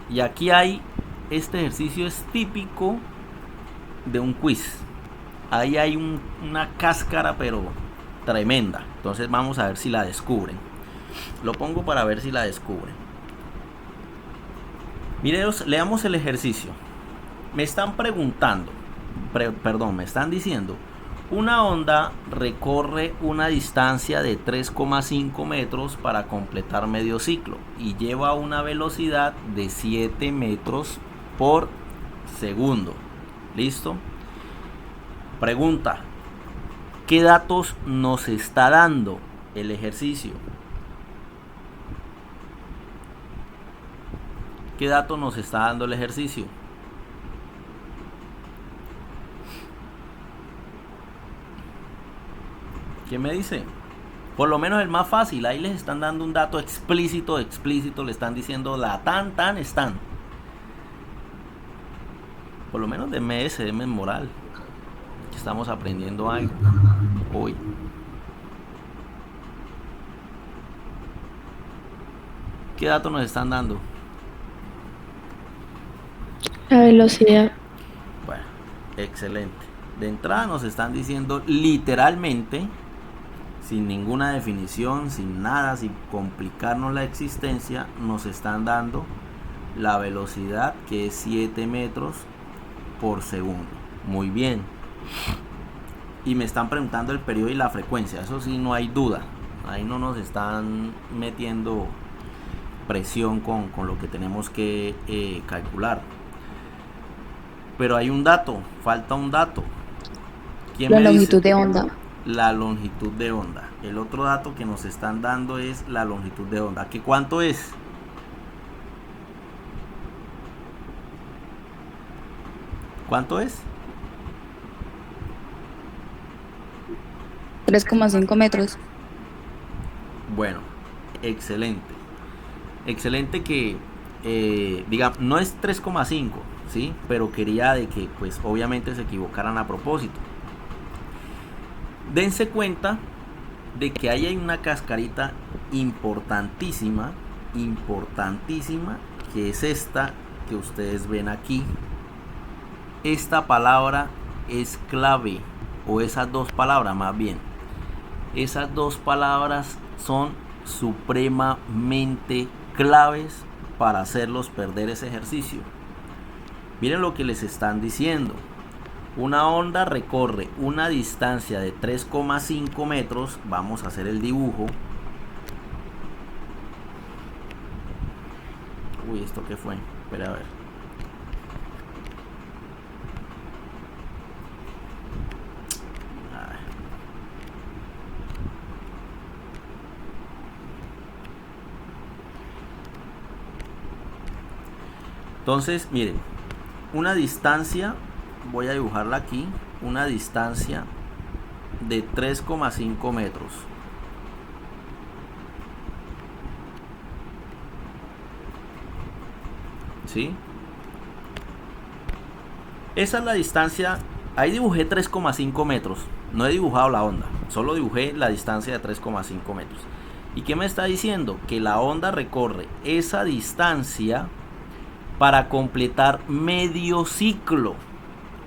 Y aquí este ejercicio es típico de un quiz. Ahí hay una cáscara pero tremenda. Entonces vamos a ver si la descubren. Lo pongo para ver si la descubren. Mireos, leamos el ejercicio. Me están preguntando, me están diciendo, una onda recorre una distancia de 3,5 metros para completar medio ciclo y lleva una velocidad de 7 metros por segundo. ¿Listo? Pregunta, ¿qué datos nos está dando el ejercicio? ¿Qué datos nos está dando el ejercicio? ¿Quién me dice? Por lo menos el más fácil. Ahí les están dando un dato explícito. Le están diciendo la tan están. Por lo menos denme moral. Estamos aprendiendo algo hoy. ¿Qué datos nos están dando? La velocidad. Bueno, excelente. De entrada nos están diciendo literalmente, sin ninguna definición, sin nada, sin complicarnos la existencia, nos están dando la velocidad, que es 7 metros por segundo. Muy bien. Y me están preguntando el periodo y la frecuencia. Eso sí, no hay duda. Ahí no nos están metiendo presión con lo que tenemos que calcular. Pero hay un dato, falta un dato. ¿Quién La me longitud dice? de onda. La longitud de onda. El otro dato que nos están dando es la longitud de onda. ¿Qué cuánto es? ¿Cuánto es? 3,5 metros. Bueno, excelente. Excelente que, digamos, no es 3,5, ¿sí? Pero quería de que, pues, obviamente se equivocaran a propósito. Dense cuenta de que ahí hay una cascarita importantísima, que es esta que ustedes ven aquí. Esta palabra es clave, o esas dos palabras más bien. Esas dos palabras son supremamente claves para hacerlos perder ese ejercicio. Miren lo que les están diciendo. Una onda recorre una distancia de 3,5 metros. Vamos a hacer el dibujo. Uy, ¿esto qué fue? Espera a ver. Entonces, miren, una distancia, voy a dibujarla aquí, una distancia de 3,5 metros. ¿Sí? Esa es la distancia, ahí dibujé 3,5 metros, no he dibujado la onda, solo dibujé la distancia de 3,5 metros. ¿Y qué me está diciendo? Que la onda recorre esa distancia para completar medio ciclo.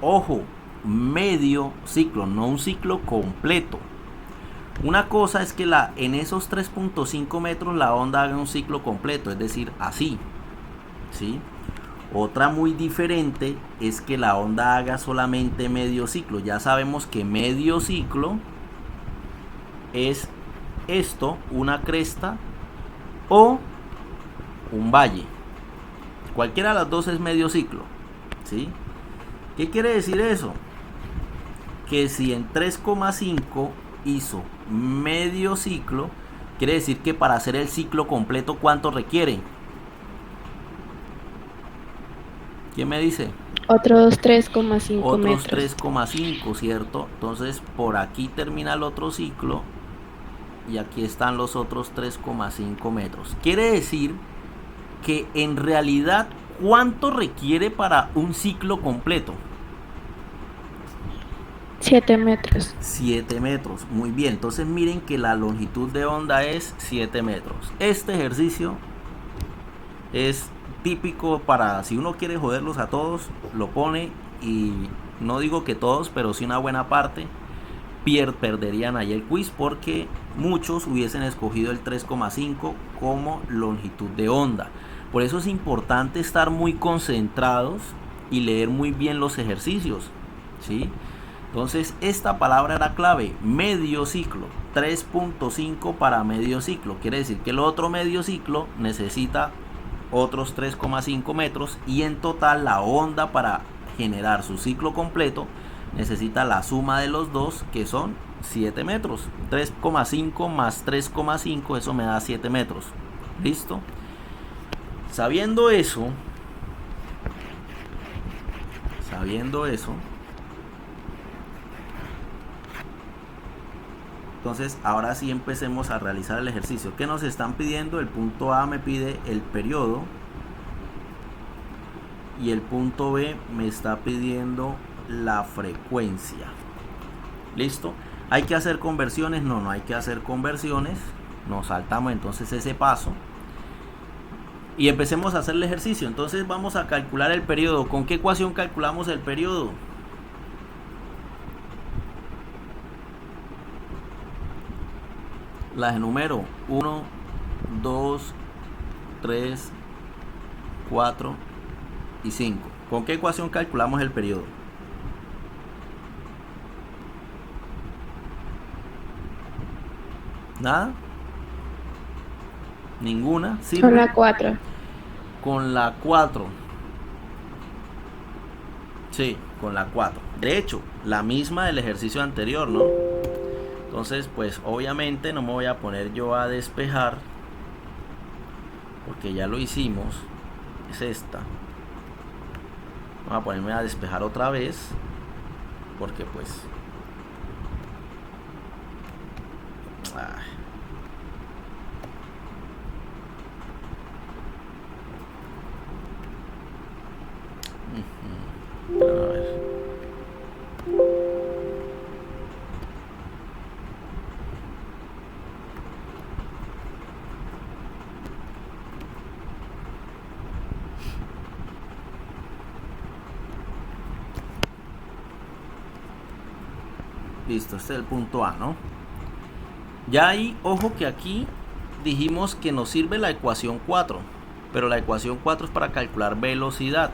Ojo, medio ciclo, no un ciclo completo. Una cosa es que en esos 3,5 metros la onda haga un ciclo completo, es decir, así, ¿sí? Otra muy diferente es que la onda haga solamente medio ciclo. Ya sabemos que medio ciclo es esto, una cresta o un valle. Cualquiera de las dos es medio ciclo, ¿sí? ¿Qué quiere decir eso? Que si en 3,5 hizo medio ciclo, quiere decir que para hacer el ciclo completo, ¿cuánto requiere? ¿Quién me dice? Otros 3,5 metros. Otros 3,5, ¿cierto? Entonces por aquí termina el otro ciclo y aquí están los otros 3,5 metros. Quiere decir que en realidad, ¿cuánto requiere para un ciclo completo? 7 metros. 7 metros, muy bien. Entonces miren que la longitud de onda es 7 metros. Este ejercicio es típico para, si uno quiere joderlos a todos, lo pone, y no digo que todos, pero sí una buena parte perderían ahí el quiz, porque muchos hubiesen escogido el 3,5 como longitud de onda. Por eso es importante estar muy concentrados y leer muy bien los ejercicios, ¿sí? Entonces esta palabra era clave, medio ciclo, 3,5 para medio ciclo. Quiere decir que el otro medio ciclo necesita otros 3,5 metros, y en total la onda para generar su ciclo completo necesita la suma de los dos, que son 7 metros. 3,5 más 3,5, eso me da 7 metros. ¿Listo? Sabiendo eso, entonces ahora sí empecemos a realizar el ejercicio. ¿Qué nos están pidiendo? El punto A me pide el periodo y el punto B me está pidiendo la frecuencia. ¿Listo? ¿Hay que hacer conversiones? No hay que hacer conversiones. Nos saltamos entonces ese paso y empecemos a hacer el ejercicio. Entonces vamos a calcular el periodo. ¿Con qué ecuación calculamos el periodo? Las enumero: 1, 2, 3, 4 y 5. ¿Con qué ecuación calculamos el periodo? ¿Nada? ¿Ninguna? ¿Sirve? Con la 4. Con la 4. Sí, con la 4. De hecho, la misma del ejercicio anterior, ¿no? Entonces, pues obviamente no me voy a poner yo a despejar, porque ya lo hicimos. Es esta. Vamos a ponerme a despejar otra vez, porque pues... A ver. Listo, este es el punto A, ¿no? Ya ahí, ojo que aquí dijimos que nos sirve la ecuación 4, pero la ecuación 4 es para calcular velocidad,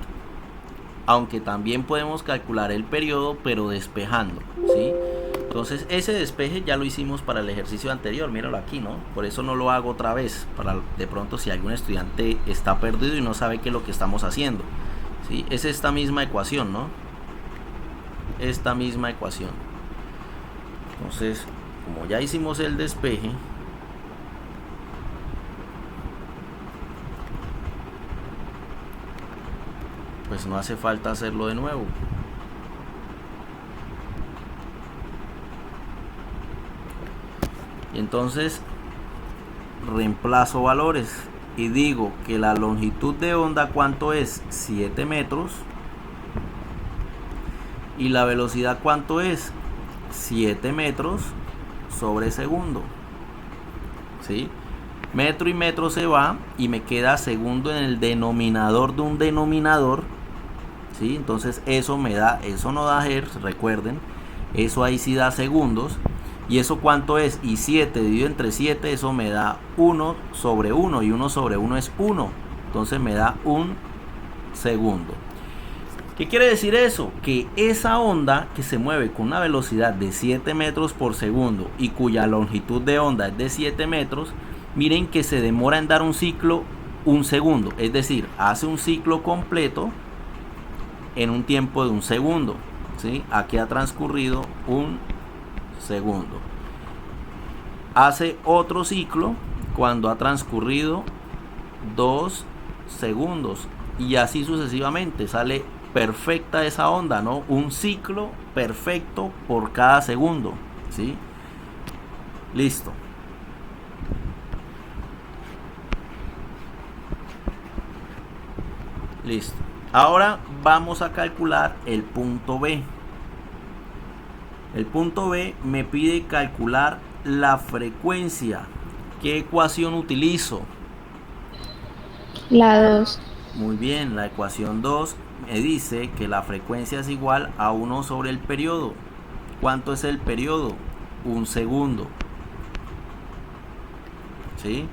aunque también podemos calcular el periodo, pero despejando, ¿sí? Entonces ese despeje ya lo hicimos para el ejercicio anterior, míralo aquí, ¿no? Por eso no lo hago otra vez, para de pronto si algún estudiante está perdido y no sabe qué es lo que estamos haciendo, ¿sí? Es esta misma ecuación, ¿no? Esta misma ecuación. Entonces, como ya hicimos el despeje, pues no hace falta hacerlo de nuevo. Y entonces reemplazo valores y digo que la longitud de onda, ¿cuánto es? 7 metros. Y la velocidad, ¿cuánto es? 7 metros sobre segundo, ¿sí? Metro y metro se va y me queda segundo en el denominador de un denominador, ¿sí? Entonces eso me da, eso no da hertz, recuerden, eso ahí sí da segundos. ¿Y eso cuánto es? Y 7 dividido entre 7, eso me da 1 sobre 1, y 1 sobre 1 es 1, entonces me da un segundo. ¿Qué quiere decir eso? Que esa onda que se mueve con una velocidad de 7 metros por segundo y cuya longitud de onda es de 7 metros, miren que se demora en dar un ciclo un segundo. Es decir, hace un ciclo completo en un tiempo de un segundo, ¿sí? Aquí ha transcurrido un segundo. Hace otro ciclo cuando ha transcurrido 2 segundos. Y así sucesivamente, sale perfecta esa onda, ¿no? Un ciclo perfecto por cada segundo, ¿sí? Listo. Listo. Ahora vamos a calcular el punto B. El punto B me pide calcular la frecuencia. ¿Qué ecuación utilizo? La 2. Muy bien, la ecuación 2 me dice que la frecuencia es igual a 1 sobre el periodo. ¿Cuánto es el periodo? 1 segundo. ¿Sí?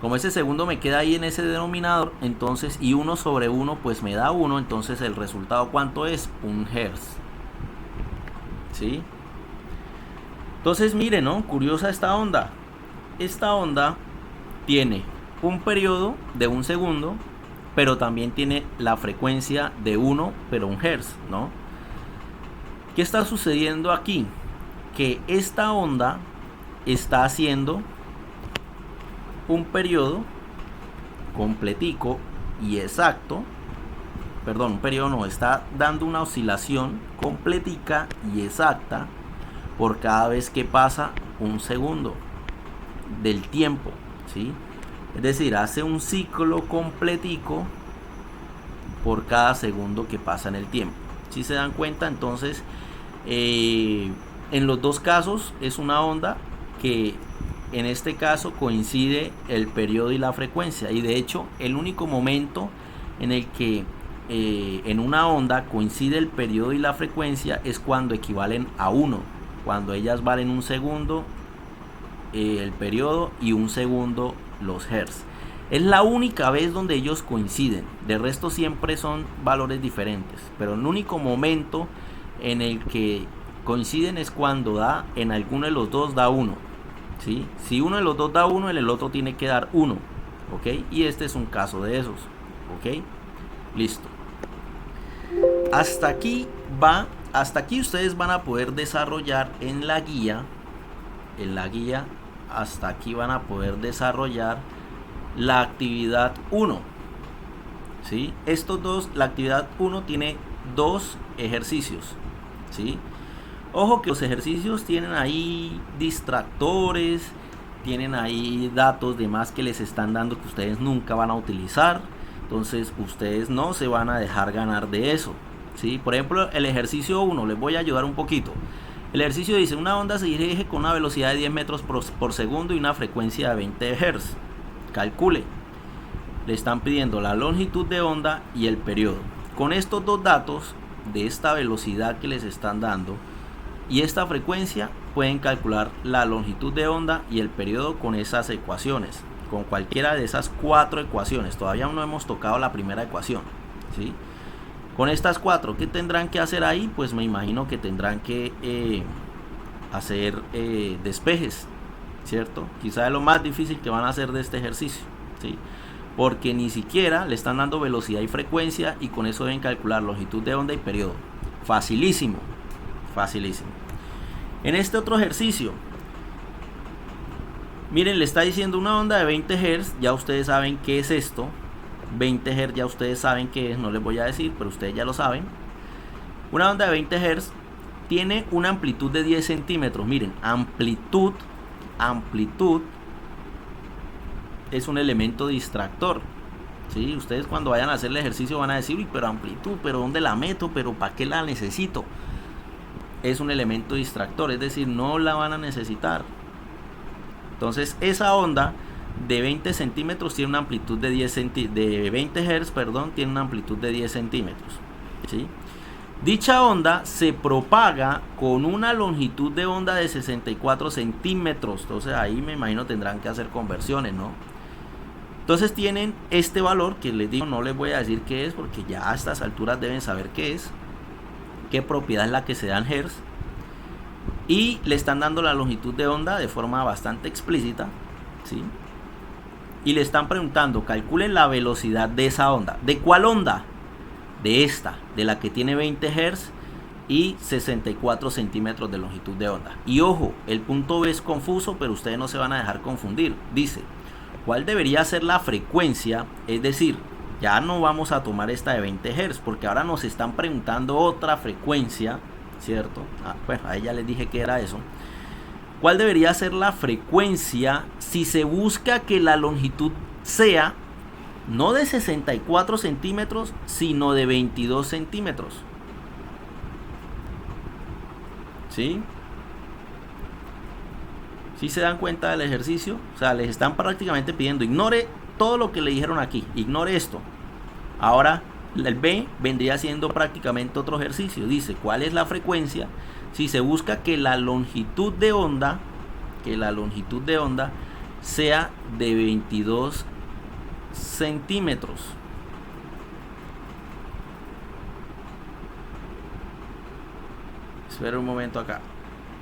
Como ese segundo me queda ahí en ese denominador, entonces, y 1 sobre 1 pues me da 1, entonces el resultado ¿cuánto es? 1 Hz. ¿Sí? Entonces miren, ¿no? Curiosa esta onda. Esta onda tiene un periodo de 1 segundo, pero también tiene la frecuencia de 1, pero 1 Hz, ¿no? ¿Qué está sucediendo aquí? Que esta onda está haciendo un periodo completico y exacto, perdón, un periodo no, está dando una oscilación completica y exacta por cada vez que pasa 1 segundo del tiempo, ¿sí? Es decir, hace un ciclo completico por cada segundo que pasa en el tiempo. Si se dan cuenta, entonces en los dos casos es una onda que en este caso coincide el periodo y la frecuencia, y de hecho el único momento en el que en una onda coincide el periodo y la frecuencia es cuando equivalen a 1, cuando ellas valen 1 segundo el periodo y 1 segundo los hertz. Es la única vez donde ellos coinciden, de resto siempre son valores diferentes, pero el único momento en el que coinciden es cuando da, en alguno de los dos da 1, ¿sí? Si uno de los dos da 1, en el otro tiene que dar 1, ¿ok? Y este es un caso de esos, ¿ok? Listo. Hasta aquí ustedes van a poder desarrollar en la guía, hasta aquí van a poder desarrollar la actividad 1, ¿sí? Estos dos, la actividad 1 tiene 2 ejercicios, ¿sí? Ojo que los ejercicios tienen ahí distractores, tienen ahí datos de más que les están dando que ustedes nunca van a utilizar, entonces ustedes no se van a dejar ganar de eso, ¿sí? Por ejemplo, el ejercicio 1, les voy a ayudar un poquito. El ejercicio dice: una onda se dirige con una velocidad de 10 metros por segundo y una frecuencia de 20 Hz. Calcule. Le están pidiendo la longitud de onda y el periodo. Con estos dos datos, de esta velocidad que les están dando y esta frecuencia, pueden calcular la longitud de onda y el periodo con esas ecuaciones, con cualquiera de esas 4 ecuaciones. Todavía no hemos tocado la primera ecuación, ¿sí? Con estas 4, ¿qué tendrán que hacer ahí? Pues me imagino que tendrán que hacer despejes, ¿cierto? Quizá es lo más difícil que van a hacer de este ejercicio, ¿sí? Porque ni siquiera le están dando velocidad y frecuencia, y con eso deben calcular longitud de onda y periodo. Facilísimo, facilísimo. En este otro ejercicio, miren, le está diciendo una onda de 20 Hz, ya ustedes saben qué es esto. 20 Hz ya ustedes saben qué es, no les voy a decir, pero ustedes ya lo saben. Una onda de 20 Hz tiene una amplitud de 10 centímetros. Miren, amplitud es un elemento distractor, ¿sí? Ustedes cuando vayan a hacer el ejercicio van a decir: uy, pero amplitud, pero ¿dónde la meto? ¿Pero para qué la necesito? Es un elemento distractor, es decir, no la van a necesitar. Entonces esa onda de 20 centímetros tiene una amplitud de 20 Hz, perdón, tiene una amplitud de 10 centímetros, ¿sí? Dicha onda se propaga con una longitud de onda de 64 centímetros. Entonces ahí me imagino tendrán que hacer conversiones, ¿no? Entonces tienen este valor que les digo, no les voy a decir qué es, porque ya a estas alturas deben saber qué es, qué propiedad es la que se da en Hz, y le están dando la longitud de onda de forma bastante explícita, ¿sí? Y le están preguntando: calculen la velocidad de esa onda. ¿De cuál onda? De esta, de la que tiene 20 Hz y 64 centímetros de longitud de onda. Y ojo, el punto B es confuso, pero ustedes no se van a dejar confundir. Dice: ¿cuál debería ser la frecuencia? Es decir, ya no vamos a tomar esta de 20 Hz, porque ahora nos están preguntando otra frecuencia, ¿cierto? Bueno, ahí ya les dije que era eso. ¿Cuál debería ser la frecuencia si se busca que la longitud sea no de 64 centímetros, sino de 22 centímetros. ¿Sí? ¿Sí se dan cuenta del ejercicio? O sea, les están prácticamente pidiendo, ignore todo lo que le dijeron aquí, ignore esto. Ahora, el B vendría siendo prácticamente otro ejercicio. Dice, ¿cuál es la frecuencia? Si se busca que la longitud de onda, sea de 22 centímetros. Espera un momento acá.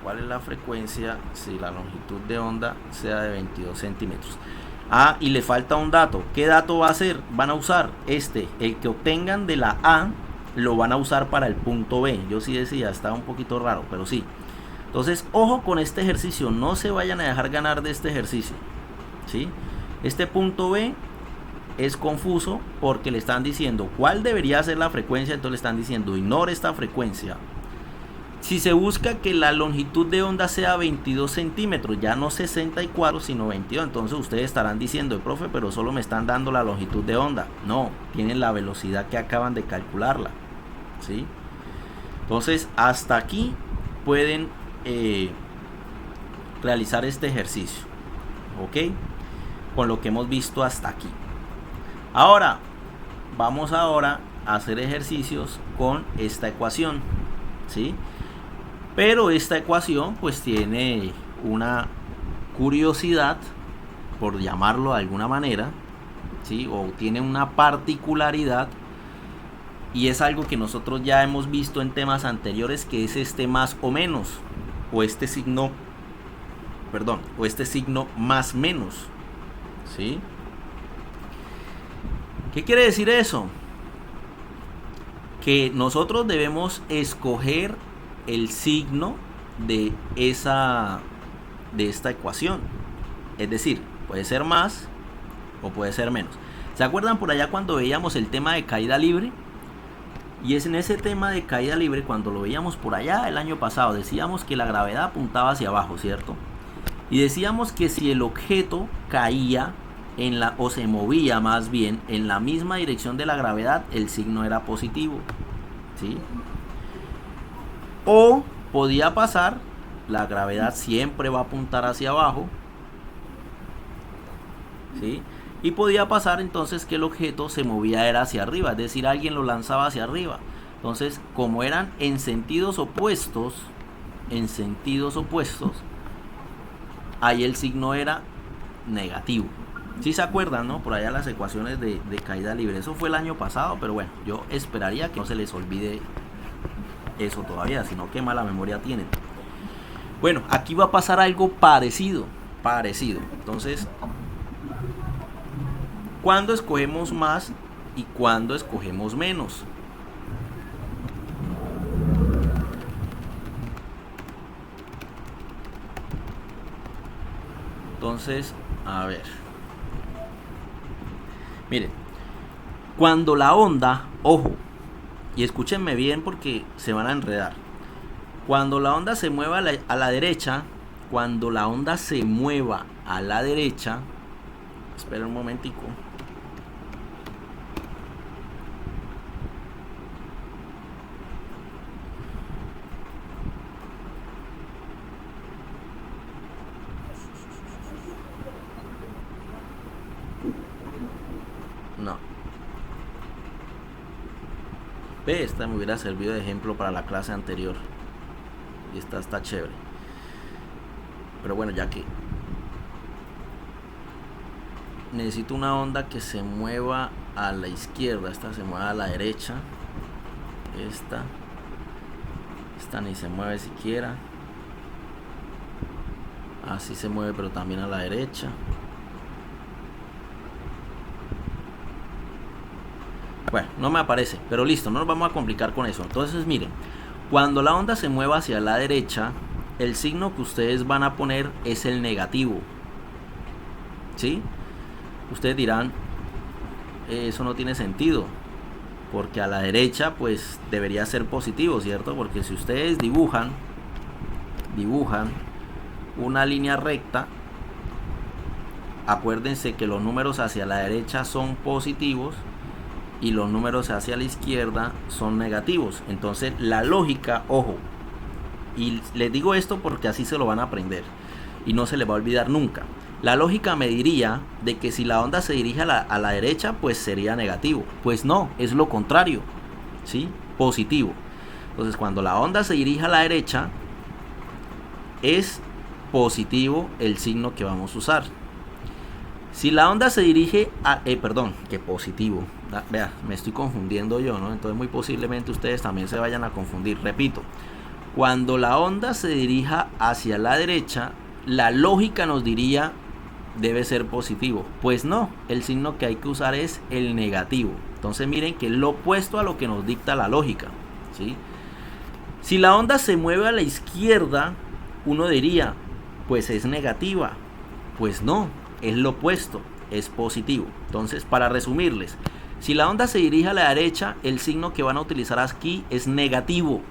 ¿Cuál es la frecuencia si la longitud de onda sea de 22 centímetros? Ah, y le falta un dato. ¿Qué dato va a ser? Van a usar el que obtengan de la A, lo van a usar para el punto B. Yo sí decía, está un poquito raro, pero sí. Entonces, ojo con este ejercicio, no se vayan a dejar ganar de este ejercicio, ¿sí? Este punto B es confuso porque le están diciendo cuál debería ser la frecuencia, entonces le están diciendo ignore esta frecuencia. Si se busca que la longitud de onda sea 22 centímetros, ya no 64 sino 22, entonces ustedes estarán diciendo, profe, pero solo me están dando la longitud de onda. No, tienen la velocidad que acaban de calcularla, ¿sí? Entonces hasta aquí pueden realizar este ejercicio, ¿ok? Con lo que hemos visto hasta aquí. Ahora, vamos ahora a hacer ejercicios con esta ecuación, ¿sí? Pero esta ecuación pues tiene una curiosidad, por llamarlo de alguna manera, ¿sí? O tiene una particularidad, y es algo que nosotros ya hemos visto en temas anteriores, que es este más o menos, o este signo, o este signo más menos, ¿sí? ¿Qué quiere decir eso? Que nosotros debemos escoger el signo de esta ecuación. Es decir, puede ser más o puede ser menos. ¿Se acuerdan por allá cuando veíamos el tema de caída libre? Y es en ese tema de caída libre, cuando lo veíamos por allá el año pasado, decíamos que la gravedad apuntaba hacia abajo, ¿cierto? Y decíamos que si el objeto caía o se movía más bien en la misma dirección de la gravedad, el signo era positivo, ¿sí? O podía pasar, la gravedad siempre va a apuntar hacia abajo, ¿sí? Y podía pasar entonces que el objeto se movía era hacia arriba, es decir, alguien lo lanzaba hacia arriba. Entonces, como eran en sentidos opuestos, ahí el signo era negativo. ¿Sí se acuerdan, no? Por allá las ecuaciones de caída libre. Eso fue el año pasado, pero bueno, yo esperaría que no se les olvide eso todavía, sino qué mala memoria tienen. Bueno, aquí va a pasar algo parecido. Entonces, ¿cuándo escogemos más y cuándo escogemos menos? Entonces, a ver. Miren, cuando la onda, ojo, y escúchenme bien porque se van a enredar. Cuando la onda se mueva a la derecha, espera un momentico. No. Esta me hubiera servido de ejemplo para la clase anterior. Y esta está chévere. Pero bueno, ya que necesito una onda que se mueva a la izquierda, esta se mueve a la derecha, esta ni se mueve siquiera, así se mueve pero también a la derecha. Bueno, no me aparece, pero listo, no nos vamos a complicar con eso. Entonces miren, cuando la onda se mueva hacia la derecha, el signo que ustedes van a poner es el negativo, ¿sí? Ustedes dirán, eso no tiene sentido, porque a la derecha pues debería ser positivo, ¿cierto? Porque si ustedes dibujan una línea recta, acuérdense que los números hacia la derecha son positivos y los números hacia la izquierda son negativos. Entonces la lógica, ojo, y les digo esto porque así se lo van a aprender y no se les va a olvidar nunca. La lógica me diría de que si la onda se dirige a la derecha, pues sería negativo. Pues no, es lo contrario, ¿sí? Positivo. Entonces cuando la onda se dirige a la derecha, es positivo el signo que vamos a usar. Si la onda se dirige a... que positivo. Vea, me estoy confundiendo yo, ¿no? Entonces muy posiblemente ustedes también se vayan a confundir. Repito, cuando la onda se dirija hacia la derecha, la lógica nos diría debe ser positivo. Pues no, el signo que hay que usar es el negativo. Entonces miren que es lo opuesto a lo que nos dicta la lógica, ¿sí? Si la onda se mueve a la izquierda, uno diría, pues es negativa. Pues no, es lo opuesto, es positivo. Entonces, para resumirles, si la onda se dirige a la derecha, el signo que van a utilizar aquí es negativo.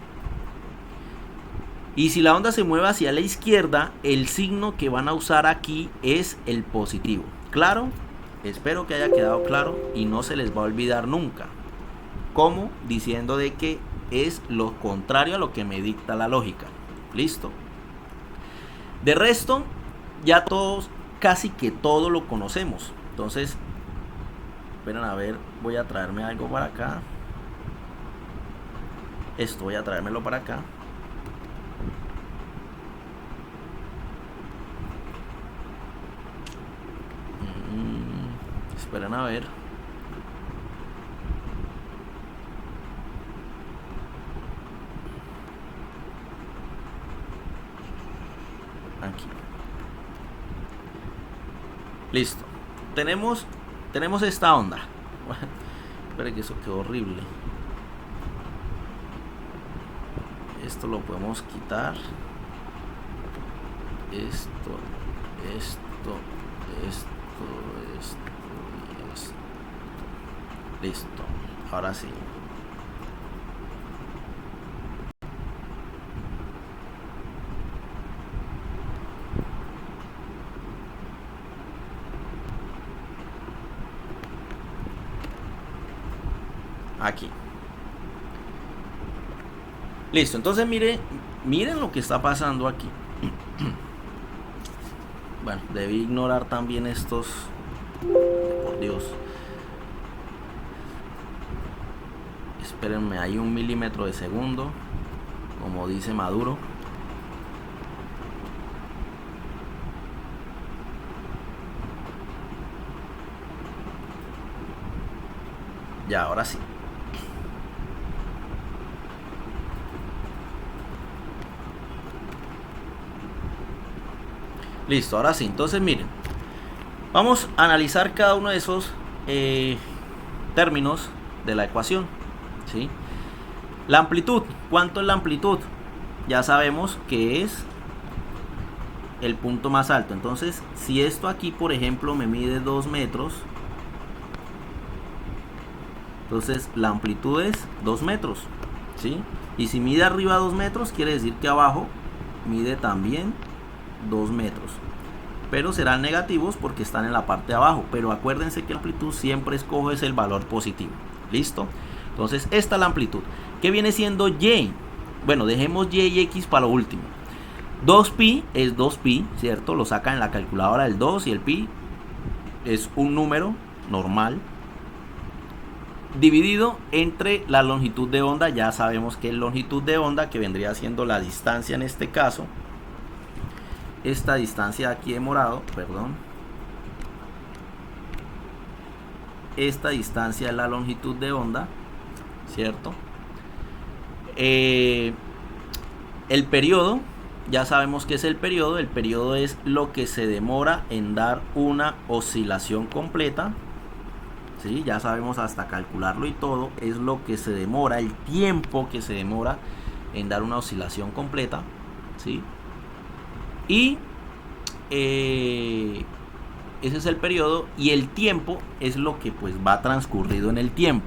Y si la onda se mueve hacia la izquierda, el signo que van a usar aquí es el positivo. ¿Claro? Espero que haya quedado claro y no se les va a olvidar nunca. ¿Cómo? Diciendo de que es lo contrario a lo que me dicta la lógica. ¿Listo? De resto, ya todos, casi que todo lo conocemos. Entonces, esperen a ver, voy a traerme algo para acá. Esto voy a traérmelo para acá. Esperen a ver. Aquí. Listo. Tenemos esta onda. Esperen que eso quedó horrible. Esto lo podemos quitar. Esto. Listo, ahora sí. Aquí. Listo, entonces miren lo que está pasando aquí. Bueno, debí ignorar también estos. Por Dios. Espérenme, hay 1 milímetro de segundo, como dice Maduro. Ya, ahora sí. Listo, ahora sí. Entonces miren, vamos a analizar cada uno de esos términos de la ecuación, ¿sí? La amplitud, ¿cuánto es la amplitud? Ya sabemos que es el punto más alto. Entonces, si esto aquí, por ejemplo, me mide 2 metros, entonces la amplitud es 2 metros, ¿sí? Y si mide arriba 2 metros, quiere decir que abajo mide también 2 metros. Pero serán negativos porque están en la parte de abajo. Pero acuérdense que la amplitud siempre escojo es el valor positivo. ¿Listo? Entonces esta es la amplitud. ¿Qué viene siendo Y? Bueno, dejemos Y y X para lo último. 2pi es 2pi, ¿cierto? Lo sacan en la calculadora, el 2 y el pi es un número normal dividido entre la longitud de onda. Ya sabemos que es longitud de onda, que vendría siendo la distancia en este caso. Esta distancia aquí de morado, perdón. Esta distancia es la longitud de onda, ¿cierto? El periodo, ya sabemos que es el periodo. El periodo es lo que se demora en dar una oscilación completa, ¿sí? Ya sabemos hasta calcularlo y todo. Es lo que se demora, el tiempo que se demora en dar una oscilación completa, ¿sí? Y ese es el periodo, y el tiempo es lo que pues va transcurrido en el tiempo,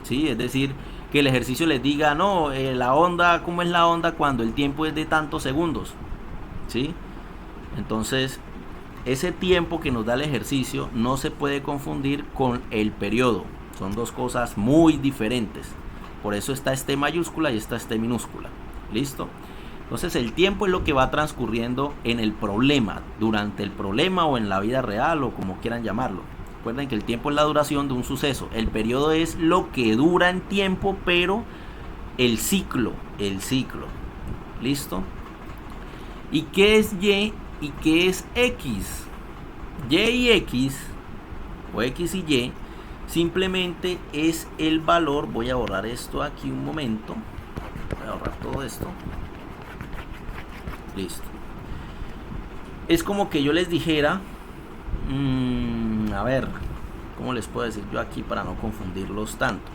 ¿sí? Es decir, que el ejercicio les diga, no, la onda, ¿cómo es la onda cuando el tiempo es de tantos segundos? ¿Sí? Entonces, ese tiempo que nos da el ejercicio no se puede confundir con el periodo. Son dos cosas muy diferentes. Por eso está este mayúscula y está este minúscula. ¿Listo? Entonces el tiempo es lo que va transcurriendo en el problema, durante el problema o en la vida real o como quieran llamarlo. Recuerden que el tiempo es la duración de un suceso. El periodo es lo que dura en tiempo, pero el ciclo. ¿Listo? ¿Y qué es Y y qué es X? Y X, o X y Y, simplemente es el valor. Voy a borrar esto aquí un momento. Voy a borrar todo esto. Listo. Es como que yo les dijera, a ver, ¿cómo les puedo decir yo aquí para no confundirlos tanto?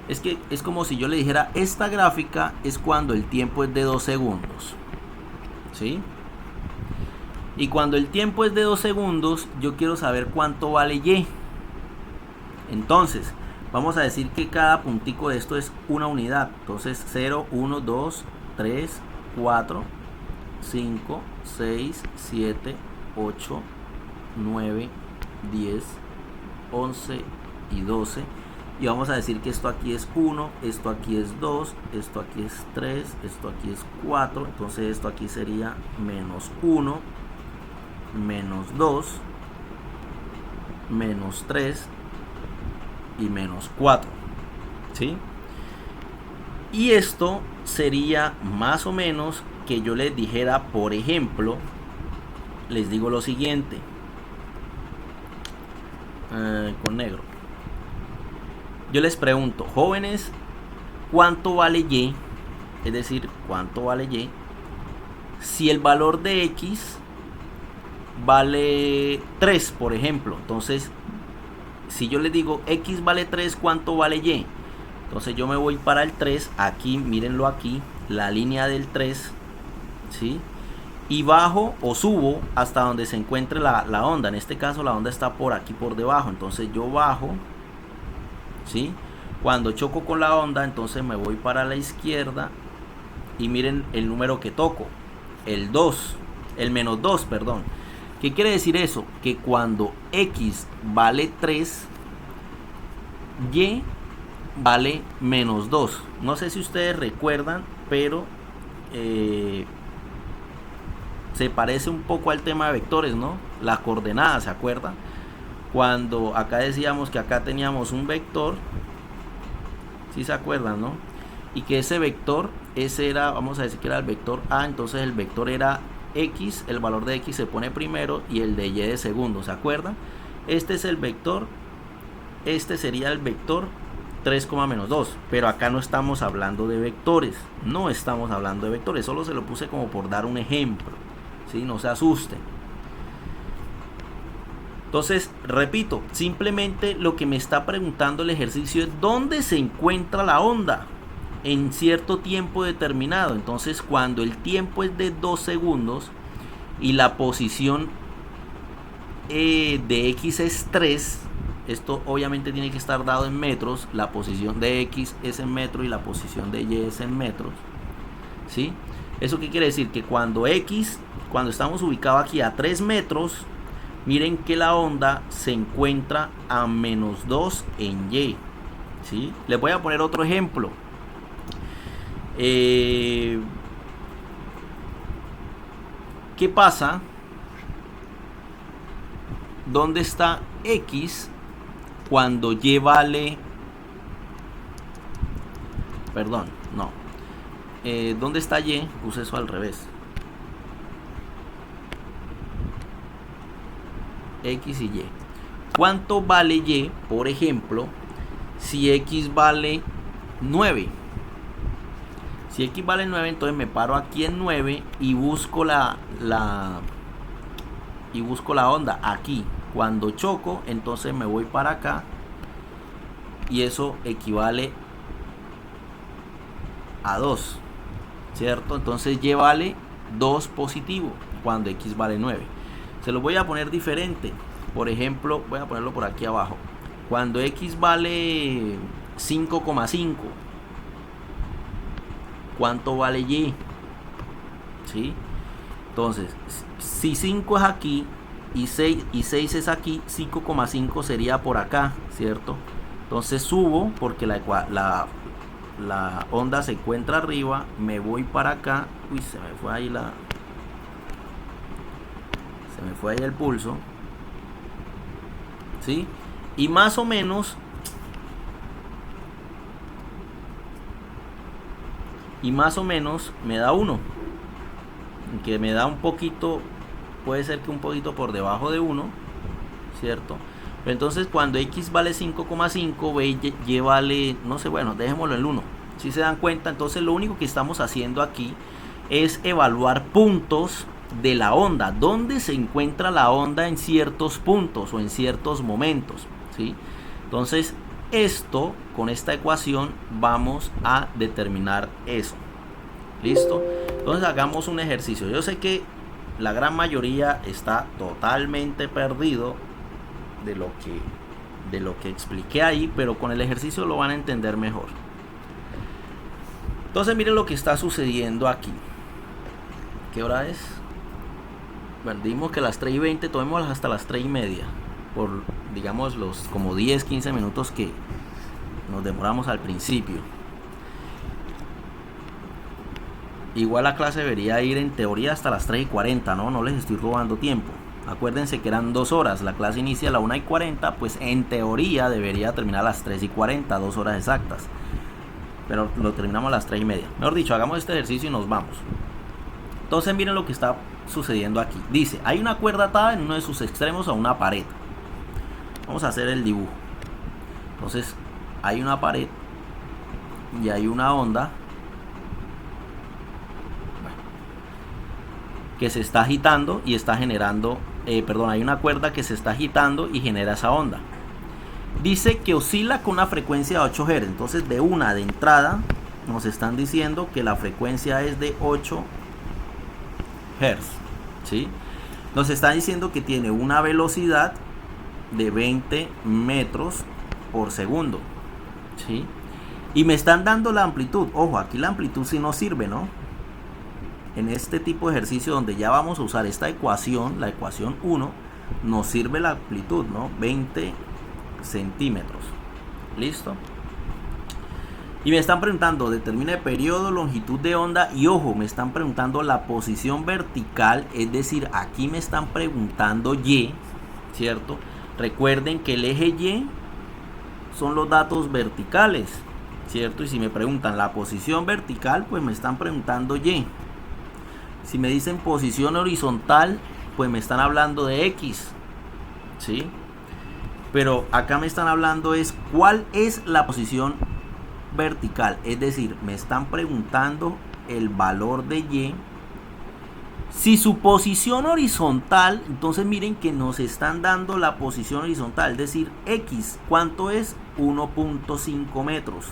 Es que es como si yo le dijera, esta gráfica es cuando el tiempo es de 2 segundos. ¿Sí? Y cuando el tiempo es de 2 segundos, yo quiero saber cuánto vale Y. Entonces, vamos a decir que cada puntico de esto es una unidad. Entonces, 0, 1, 2, 3, 4, 5, 6, 7, 8, 9, 10, 11 y 12. Y vamos a decir que esto aquí es 1, esto aquí es 2, esto aquí es 3, esto aquí es 4. Entonces esto aquí sería menos 1, menos 2, menos 3 y menos 4. ¿Sí? Y esto sería más o menos que yo les dijera, por ejemplo, les digo lo siguiente, con negro. Yo les pregunto, jóvenes, ¿cuánto vale Y? Es decir, ¿cuánto vale Y? Si el valor de X vale 3, por ejemplo. Entonces, si yo les digo X vale 3, ¿cuánto vale Y? Entonces yo me voy para el 3, aquí, mírenlo aquí, la línea del 3, ¿sí? Y bajo o subo hasta donde se encuentre la onda. En este caso la onda está por aquí por debajo. Entonces yo bajo, ¿sí? Cuando choco con la onda, entonces me voy para la izquierda y miren el número que toco, el 2, el menos 2, perdón. ¿Qué quiere decir eso? Que cuando X vale 3, Y vale menos 2. No sé si ustedes recuerdan, pero se parece un poco al tema de vectores, ¿no? La coordenada, ¿se acuerdan? Cuando acá decíamos que acá teníamos un vector, ¿sí se acuerdan, no? Y que ese vector, ese era, vamos a decir que era el vector A, entonces el vector era X, el valor de X se pone primero y el de Y de segundo, ¿se acuerdan? Este es el vector, este sería el vector 3, menos 2, pero acá no estamos hablando de vectores, no estamos hablando de vectores, solo se lo puse como por dar un ejemplo, ¿sí? No se asusten. Entonces, repito, simplemente lo que me está preguntando el ejercicio es dónde se encuentra la onda en cierto tiempo determinado. Entonces, cuando el tiempo es de 2 segundos y la posición de X es 3, esto obviamente tiene que estar dado en metros, la posición de X es en metros y la posición de Y es en metros, ¿sí? ¿Eso qué quiere decir? Que cuando estamos ubicados aquí a 3 metros, miren que la onda se encuentra a menos 2 en Y, ¿sí? Les voy a poner otro ejemplo. ¿Qué pasa? ¿Dónde está X cuando Y vale? Perdón, no. ¿Dónde está Y? Puse eso al revés. X y Y. ¿Cuánto vale Y, por ejemplo, si X vale 9? Si X vale 9, entonces me paro aquí en 9 y busco la onda aquí. Cuando choco, entonces me voy para acá y eso equivale a 2, ¿cierto? Entonces Y vale 2 positivo cuando X vale 9. Se lo voy a poner diferente. Por ejemplo, voy a ponerlo por aquí abajo. Cuando X vale 5,5, ¿cuánto vale Y? ¿Sí? Entonces, si 5 es aquí y 6 es aquí, 5,5 sería por acá, ¿cierto? Entonces subo porque la onda se encuentra arriba, me voy para acá. Uy, se me fue ahí el pulso, ¿sí? Y más o menos me da 1, que me da un poquito, puede ser que un poquito por debajo de 1, ¿cierto? Pero entonces cuando X vale 5,5, Y vale, no sé, bueno, dejémoslo en 1. Si se dan cuenta, entonces lo único que estamos haciendo aquí es evaluar puntos de la onda, dónde se encuentra la onda en ciertos puntos o en ciertos momentos, ¿sí? Entonces con esta ecuación vamos a determinar eso. ¿Listo? Entonces hagamos un ejercicio. Yo sé que la gran mayoría está totalmente perdido de lo que expliqué ahí, pero con el ejercicio lo van a entender mejor. Entonces miren lo que está sucediendo aquí. ¿Qué hora es? Bueno, dimos que las 3:20, tomémoslas hasta las 3:30, por digamos los como 10-15 minutos que nos demoramos al principio. Igual la clase debería ir en teoría hasta las 3:40, ¿no? No les estoy robando tiempo. Acuérdense que eran 2 horas, la clase inicia a la 1:40, pues en teoría debería terminar a las 3:40, 2 horas exactas. Pero lo terminamos a las 3:30. Mejor dicho, hagamos este ejercicio y nos vamos. Entonces miren lo que está sucediendo aquí. Dice, hay una cuerda atada en uno de sus extremos a una pared. Vamos a hacer el dibujo. Entonces hay una pared y hay una onda que se está agitando y está generando, hay una cuerda que se está agitando y genera esa onda. Dice que oscila con una frecuencia de 8 Hz. Entonces de entrada nos están diciendo que la frecuencia es de 8 Hz, ¿sí? Nos están diciendo que tiene una velocidad de 20 metros por segundo, ¿sí? Y me están dando la amplitud. Ojo, aquí la amplitud sí nos sirve, ¿no? En este tipo de ejercicio donde ya vamos a usar esta ecuación, la ecuación 1, nos sirve la amplitud, ¿no? 20 centímetros. ¿Listo? Y me están preguntando, determine periodo, longitud de onda y ojo, me están preguntando la posición vertical, es decir, aquí me están preguntando Y, ¿cierto? Recuerden que el eje Y son los datos verticales, ¿cierto? Y si me preguntan la posición vertical, pues me están preguntando Y. Si me dicen posición horizontal, pues me están hablando de X, ¿sí? Pero acá me están hablando es cuál es la posición vertical, es decir, me están preguntando el valor de Y. Si su posición horizontal, entonces miren que nos están dando la posición horizontal, es decir, X, ¿cuánto es? 1.5 metros.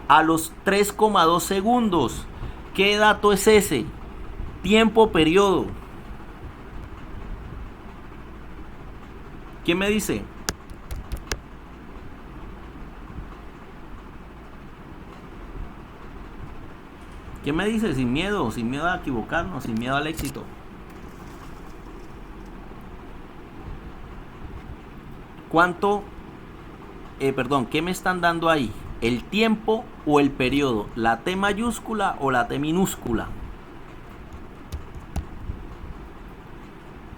A los 3,2 segundos, ¿qué dato es ese? Tiempo, periodo. ¿Quién me dice? ¿Quién me dice? Sin miedo a equivocarnos, sin miedo al éxito. ¿Cuánto? ¿Qué me están dando ahí? ¿El tiempo o el periodo? ¿La T mayúscula o la T minúscula?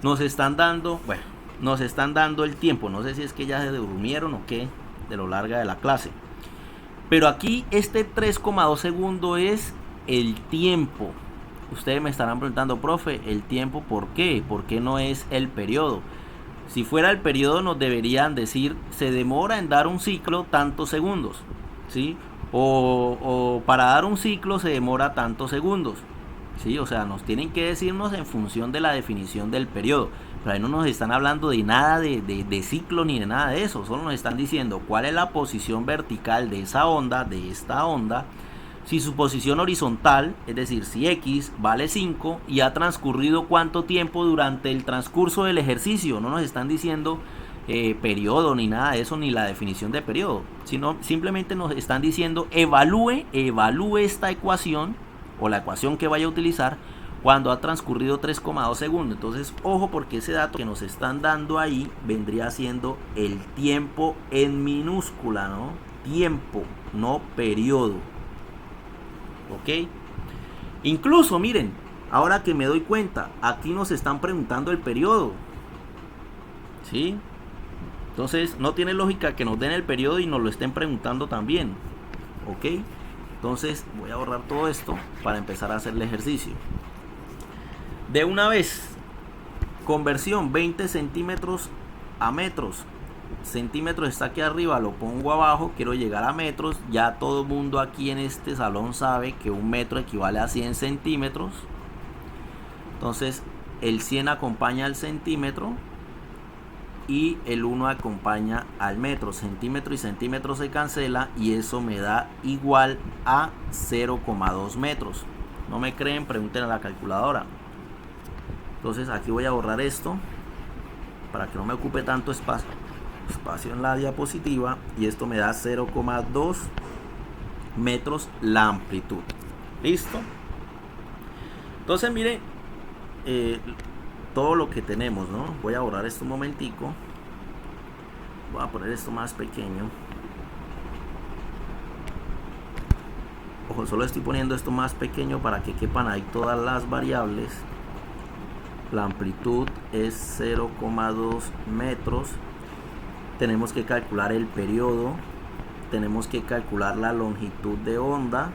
Nos están dando el tiempo. No sé si es que ya se durmieron o qué, de lo larga de la clase. Pero aquí este 3,2 segundos es el tiempo. Ustedes me estarán preguntando, profe, ¿el tiempo por qué? ¿Por qué no es el periodo? Si fuera el periodo nos deberían decir, se demora en dar un ciclo tantos segundos, ¿sí? O para dar un ciclo se demora tantos segundos, ¿sí? O sea, nos tienen que decirnos en función de la definición del periodo. Pero ahí no nos están hablando de nada de ciclo ni de nada de eso. Solo nos están diciendo cuál es la posición vertical de esa onda, de esta onda. Si su posición horizontal, es decir, si X vale 5 y ha transcurrido cuánto tiempo durante el transcurso del ejercicio. No nos están diciendo periodo ni nada de eso, ni la definición de periodo, sino simplemente nos están diciendo evalúe esta ecuación o la ecuación que vaya a utilizar cuando ha transcurrido 3,2 segundos. Entonces, ojo, porque ese dato que nos están dando ahí vendría siendo el tiempo en minúscula, ¿no? Tiempo, no periodo. ¿Ok? Incluso, miren, ahora que me doy cuenta, aquí nos están preguntando el periodo. ¿Sí? Entonces, no tiene lógica que nos den el periodo y nos lo estén preguntando también. ¿Ok? Entonces, voy a borrar todo esto para empezar a hacer el ejercicio. De una vez, conversión 20 centímetros a metros. Centímetros está aquí arriba, lo pongo abajo, quiero llegar a metros. Ya todo el mundo aquí en este salón sabe que un metro equivale a 100 centímetros. Entonces, el 100 acompaña al centímetro y el 1 acompaña al metro. Centímetro y centímetro se cancela y eso me da igual a 0,2 metros. ¿No me creen? Pregunten a la calculadora. Entonces aquí voy a borrar esto para que no me ocupe tanto espacio en la diapositiva, y esto me da 0,2 metros la amplitud. ¿Listo? Entonces mire todo lo que tenemos, ¿no? Voy a borrar esto un momentico. Voy a poner esto más pequeño. Ojo, solo estoy poniendo esto más pequeño para que quepan ahí todas las variables. La amplitud es 0,2 metros. Tenemos que calcular el periodo. Tenemos que calcular la longitud de onda.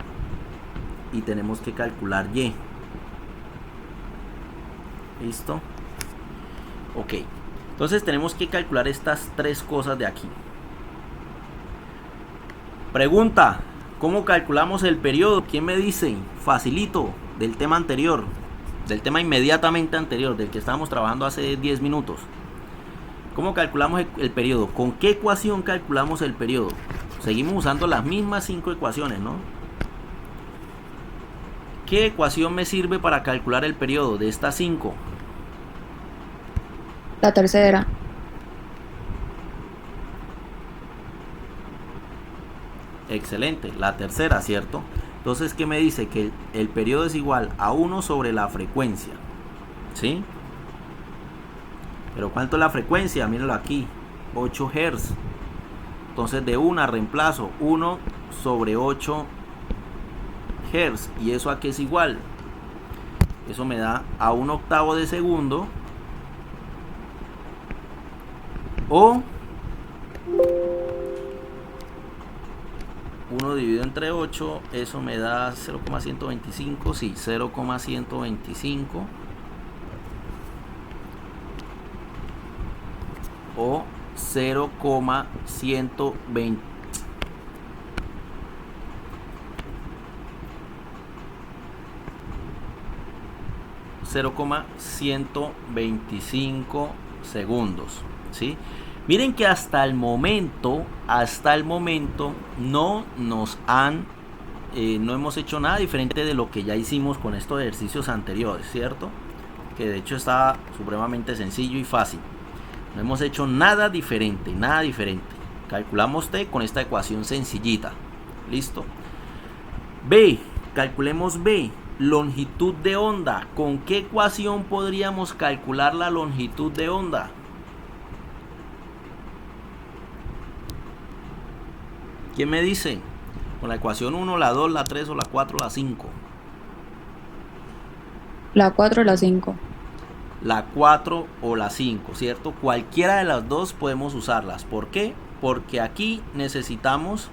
Y tenemos que calcular Y. ¿Listo? Ok. Entonces tenemos que calcular estas tres cosas de aquí. Pregunta: ¿cómo calculamos el periodo? ¿Quién me dice? Facilito, del tema anterior. Del tema inmediatamente anterior, del que estábamos trabajando hace 10 minutos. ¿Cómo calculamos el periodo? ¿Con qué ecuación calculamos el periodo? Seguimos usando las mismas 5 ecuaciones, ¿no? ¿Qué ecuación me sirve para calcular el periodo de estas 5? La tercera. Excelente, la tercera, ¿cierto? Entonces, ¿qué me dice? Que el periodo es igual a 1 sobre la frecuencia. ¿Sí? Pero ¿cuánto es la frecuencia? Mírenlo aquí, 8 Hz. Entonces de una reemplazo 1 sobre 8 Hz. ¿Y eso a qué es igual? Eso me da a 1/8 de segundo. O 1 dividido entre 8, eso me da 0,125, sí, 0,125 o 0,120. .125 segundos, ¿sí? Miren que hasta el momento no nos han no hemos hecho nada diferente de lo que ya hicimos con estos ejercicios anteriores, ¿cierto? Que de hecho está supremamente sencillo y fácil. No hemos hecho nada diferente, Calculamos T con esta ecuación sencillita. ¿Listo? B, calculemos B. Longitud de onda. ¿Con qué ecuación podríamos calcular la longitud de onda? ¿Quién me dice? ¿Con la ecuación 1, la 2, la 3 o la 4 o la 5? La 4 o la 5. La 4 o la 5, ¿cierto? Cualquiera de las dos podemos usarlas. ¿Por qué? Porque aquí necesitamos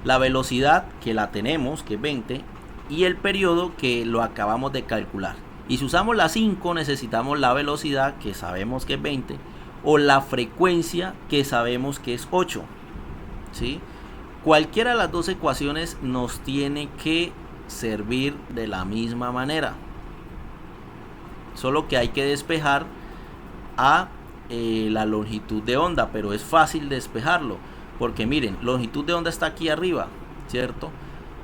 la velocidad, que la tenemos, que es 20, y el periodo, que lo acabamos de calcular. Y si usamos la 5, necesitamos la velocidad, que sabemos que es 20, o la frecuencia, que sabemos que es 8, ¿sí? Cualquiera de las dos ecuaciones nos tiene que servir de la misma manera. Solo que hay que despejar a la longitud de onda, pero es fácil despejarlo, porque miren, longitud de onda está aquí arriba, ¿cierto?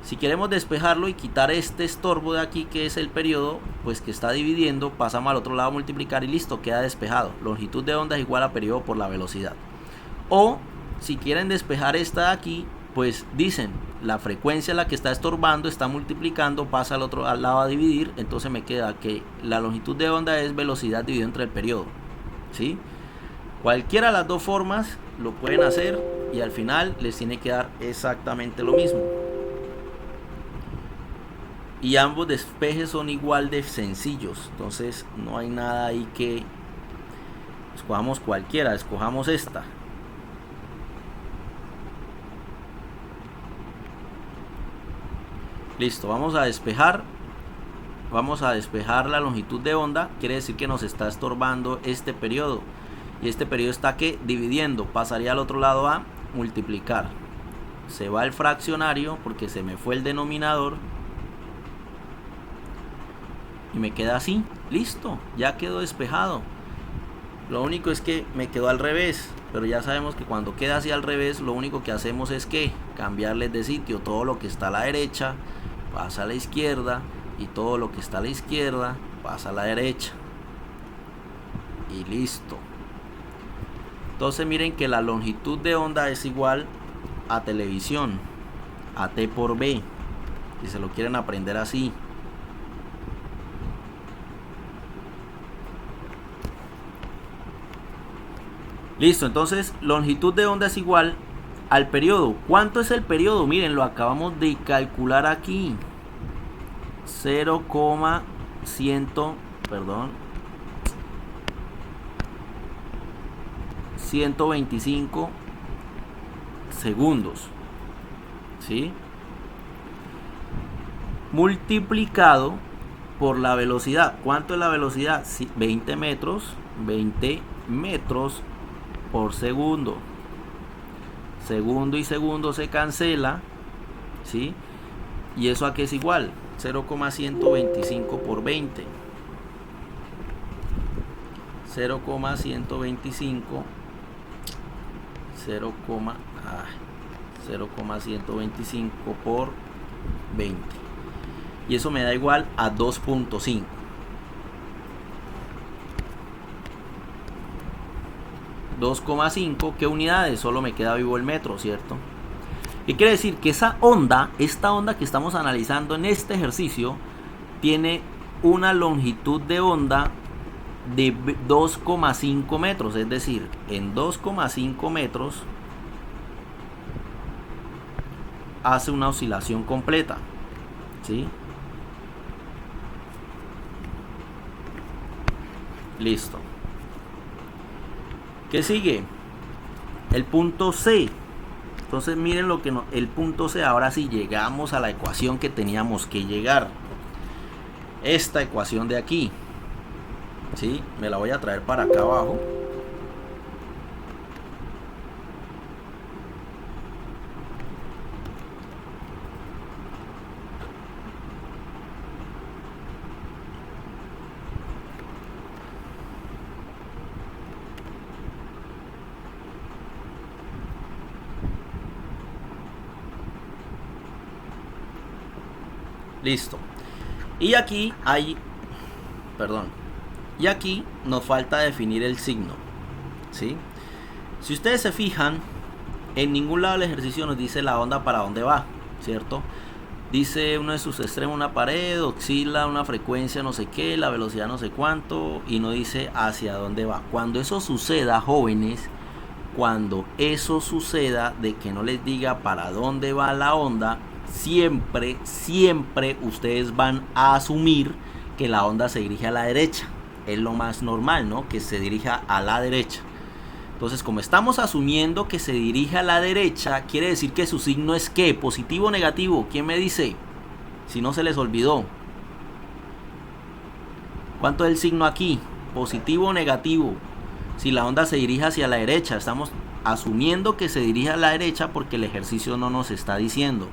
Si queremos despejarlo y quitar este estorbo de aquí, que es el periodo, pues que está dividiendo, pasamos al otro lado a multiplicar y listo, queda despejado. Longitud de onda es igual a periodo por la velocidad. O si quieren despejar esta de aquí, pues dicen, la frecuencia la que está estorbando está multiplicando, pasa al lado a dividir, entonces me queda que la longitud de onda es velocidad dividido entre el periodo, ¿sí? Cualquiera de las dos formas lo pueden hacer y al final les tiene que dar exactamente lo mismo. Y ambos despejes son igual de sencillos, entonces no hay nada ahí que escojamos cualquiera, escojamos esta. Listo, vamos a despejar la longitud de onda, quiere decir que nos está estorbando este periodo. Y este periodo está que dividiendo, pasaría al otro lado a multiplicar. Se va el fraccionario porque se me fue el denominador. Y me queda así, listo, ya quedó despejado. Lo único es que me quedó al revés, pero ya sabemos que cuando queda así al revés, lo único que hacemos es que cambiarles de sitio. Todo lo que está a la derecha pasa a la izquierda y todo lo que está a la izquierda pasa a la derecha. Y listo. Entonces miren que la longitud de onda es igual a televisión, a T por B, si se lo quieren aprender así. Listo, entonces longitud de onda es igual al periodo. ¿Cuánto es el periodo? Miren, lo acabamos de calcular aquí. 125 segundos, ¿sí? Multiplicado por la velocidad. ¿Cuánto es la velocidad? 20 metros por segundo. Segundo y segundo se cancela, ¿sí? ¿Y eso a qué es igual? 0,125 por 20. 0,125 por 20. Y eso me da igual a 2.5. 2,5, ¿qué unidades? Solo me queda vivo el metro, ¿cierto? ¿Qué quiere decir? Que esta onda que estamos analizando en este ejercicio, tiene una longitud de onda de 2,5 metros. Es decir, en 2,5 metros hace una oscilación completa, ¿sí? Listo. ¿Qué sigue? El punto C. Entonces miren lo que el punto C. Ahora sí llegamos a la ecuación que teníamos que llegar. Esta ecuación de aquí, ¿sí? Me la voy a traer para acá abajo. Listo. Y aquí y aquí nos falta definir el signo, ¿sí? Si ustedes se fijan, en ningún lado del ejercicio nos dice la onda para dónde va, ¿cierto? Dice uno de sus extremos una pared, oscila una frecuencia no sé qué, la velocidad no sé cuánto, y no dice hacia dónde va. Cuando eso suceda, jóvenes, cuando eso suceda de que no les diga para dónde va la onda, siempre ustedes van a asumir que la onda se dirige a la derecha. Es lo más normal, ¿no? Que se dirija a la derecha. Entonces, como estamos asumiendo que se dirige a la derecha, quiere decir que su signo es ¿qué? ¿Positivo o negativo? ¿Quién me dice? Si no se les olvidó. ¿Cuánto es el signo aquí? ¿Positivo o negativo? Si la onda se dirige hacia la derecha, estamos asumiendo que se dirige a la derecha porque el ejercicio no nos está diciendo.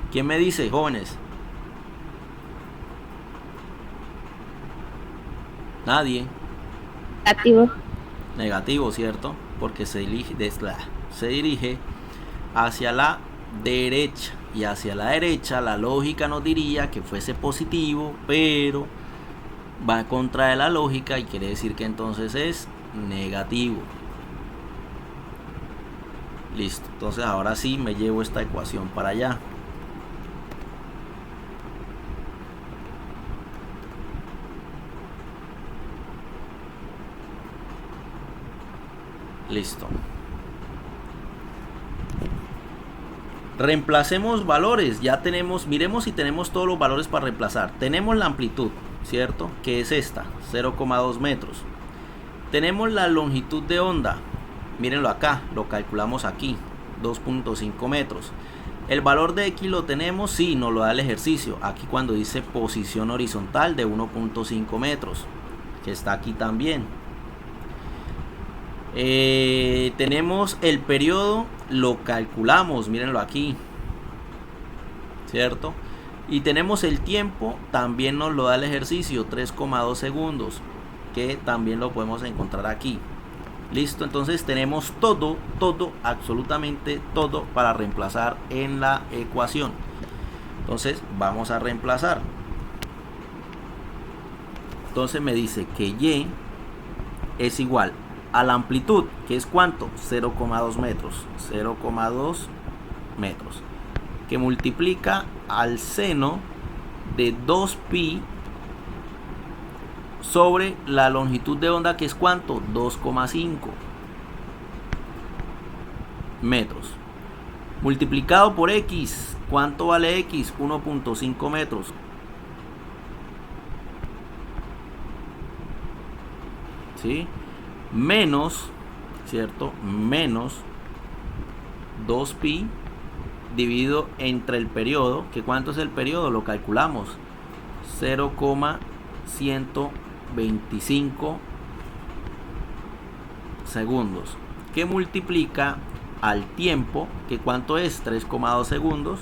¿Quién me dice, jóvenes? Nadie. Negativo. Negativo, ¿cierto? Porque se dirige hacia la derecha. Y hacia la derecha la lógica nos diría que fuese positivo, pero va en contra de la lógica y quiere decir que entonces es negativo. Listo, entonces ahora sí me llevo esta ecuación para allá. Listo. Reemplacemos valores. Ya tenemos, miremos si tenemos todos los valores para reemplazar. Tenemos la amplitud, ¿cierto? Que es esta, 0,2 metros. Tenemos la longitud de onda. Mírenlo acá, lo calculamos aquí, 2.5 metros. El valor de X lo tenemos, sí, nos lo da el ejercicio. Aquí cuando dice posición horizontal de 1.5 metros, que está aquí también. Tenemos el periodo, lo calculamos, mírenlo aquí, ¿cierto? Y tenemos el tiempo, también nos lo da el ejercicio, 3,2 segundos, que también lo podemos encontrar aquí. Listo, entonces tenemos todo, absolutamente todo para reemplazar en la ecuación. Entonces vamos a reemplazar. Entonces me dice que Y es igual a la amplitud, que es ¿cuánto? 0,2 metros. 0,2 metros. Que multiplica al seno de 2pi sobre la longitud de onda, que es ¿cuánto? 2,5 metros. Multiplicado por X. ¿Cuánto vale X? 1.5 metros. ¿Sí? Menos, ¿cierto? Menos 2pi dividido entre el periodo, que ¿cuánto es el periodo? Lo calculamos, 0,125 segundos, que multiplica al tiempo, que ¿cuánto es? 3,2 segundos,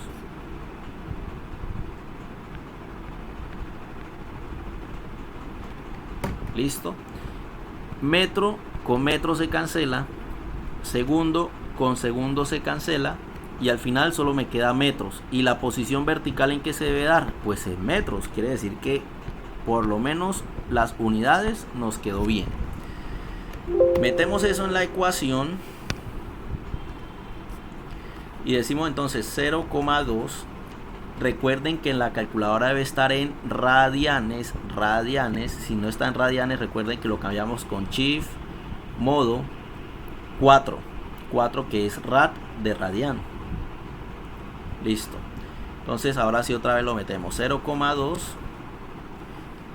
listo. Metro con metro se cancela, segundo con segundo se cancela, y al final solo me queda metros. Y la posición vertical en que se debe dar, pues en metros. Quiere decir que por lo menos las unidades nos quedó bien. Metemos eso en la ecuación y decimos entonces 0,2. Recuerden que en la calculadora debe estar en radianes. Si no está en radianes, recuerden que lo cambiamos con shift modo 4, que es rad de radian. Listo. Entonces ahora sí otra vez lo metemos, 0,2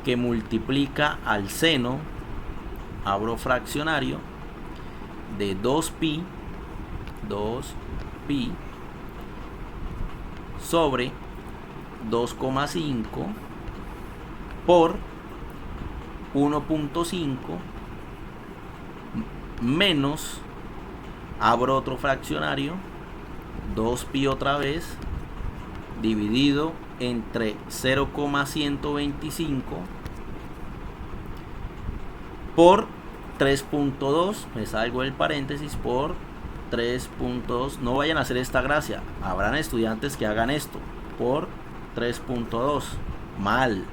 que multiplica al seno, abro fraccionario, de 2pi sobre 2,5 por 1.5 menos, abro otro fraccionario, 2pi otra vez, dividido entre 0,125 por 3.2, me salgo del paréntesis, por 3.2, no vayan a hacer esta gracia, habrán estudiantes que hagan esto, por 3.2, mal,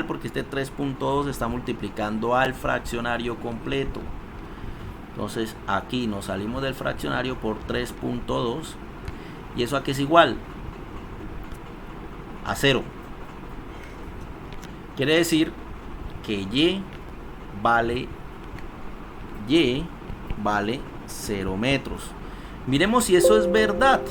porque este 3.2 está multiplicando al fraccionario completo. Entonces aquí nos salimos del fraccionario por 3.2, y eso aquí es igual a 0. Quiere decir que Y vale 0 metros. Miremos si eso es verdad.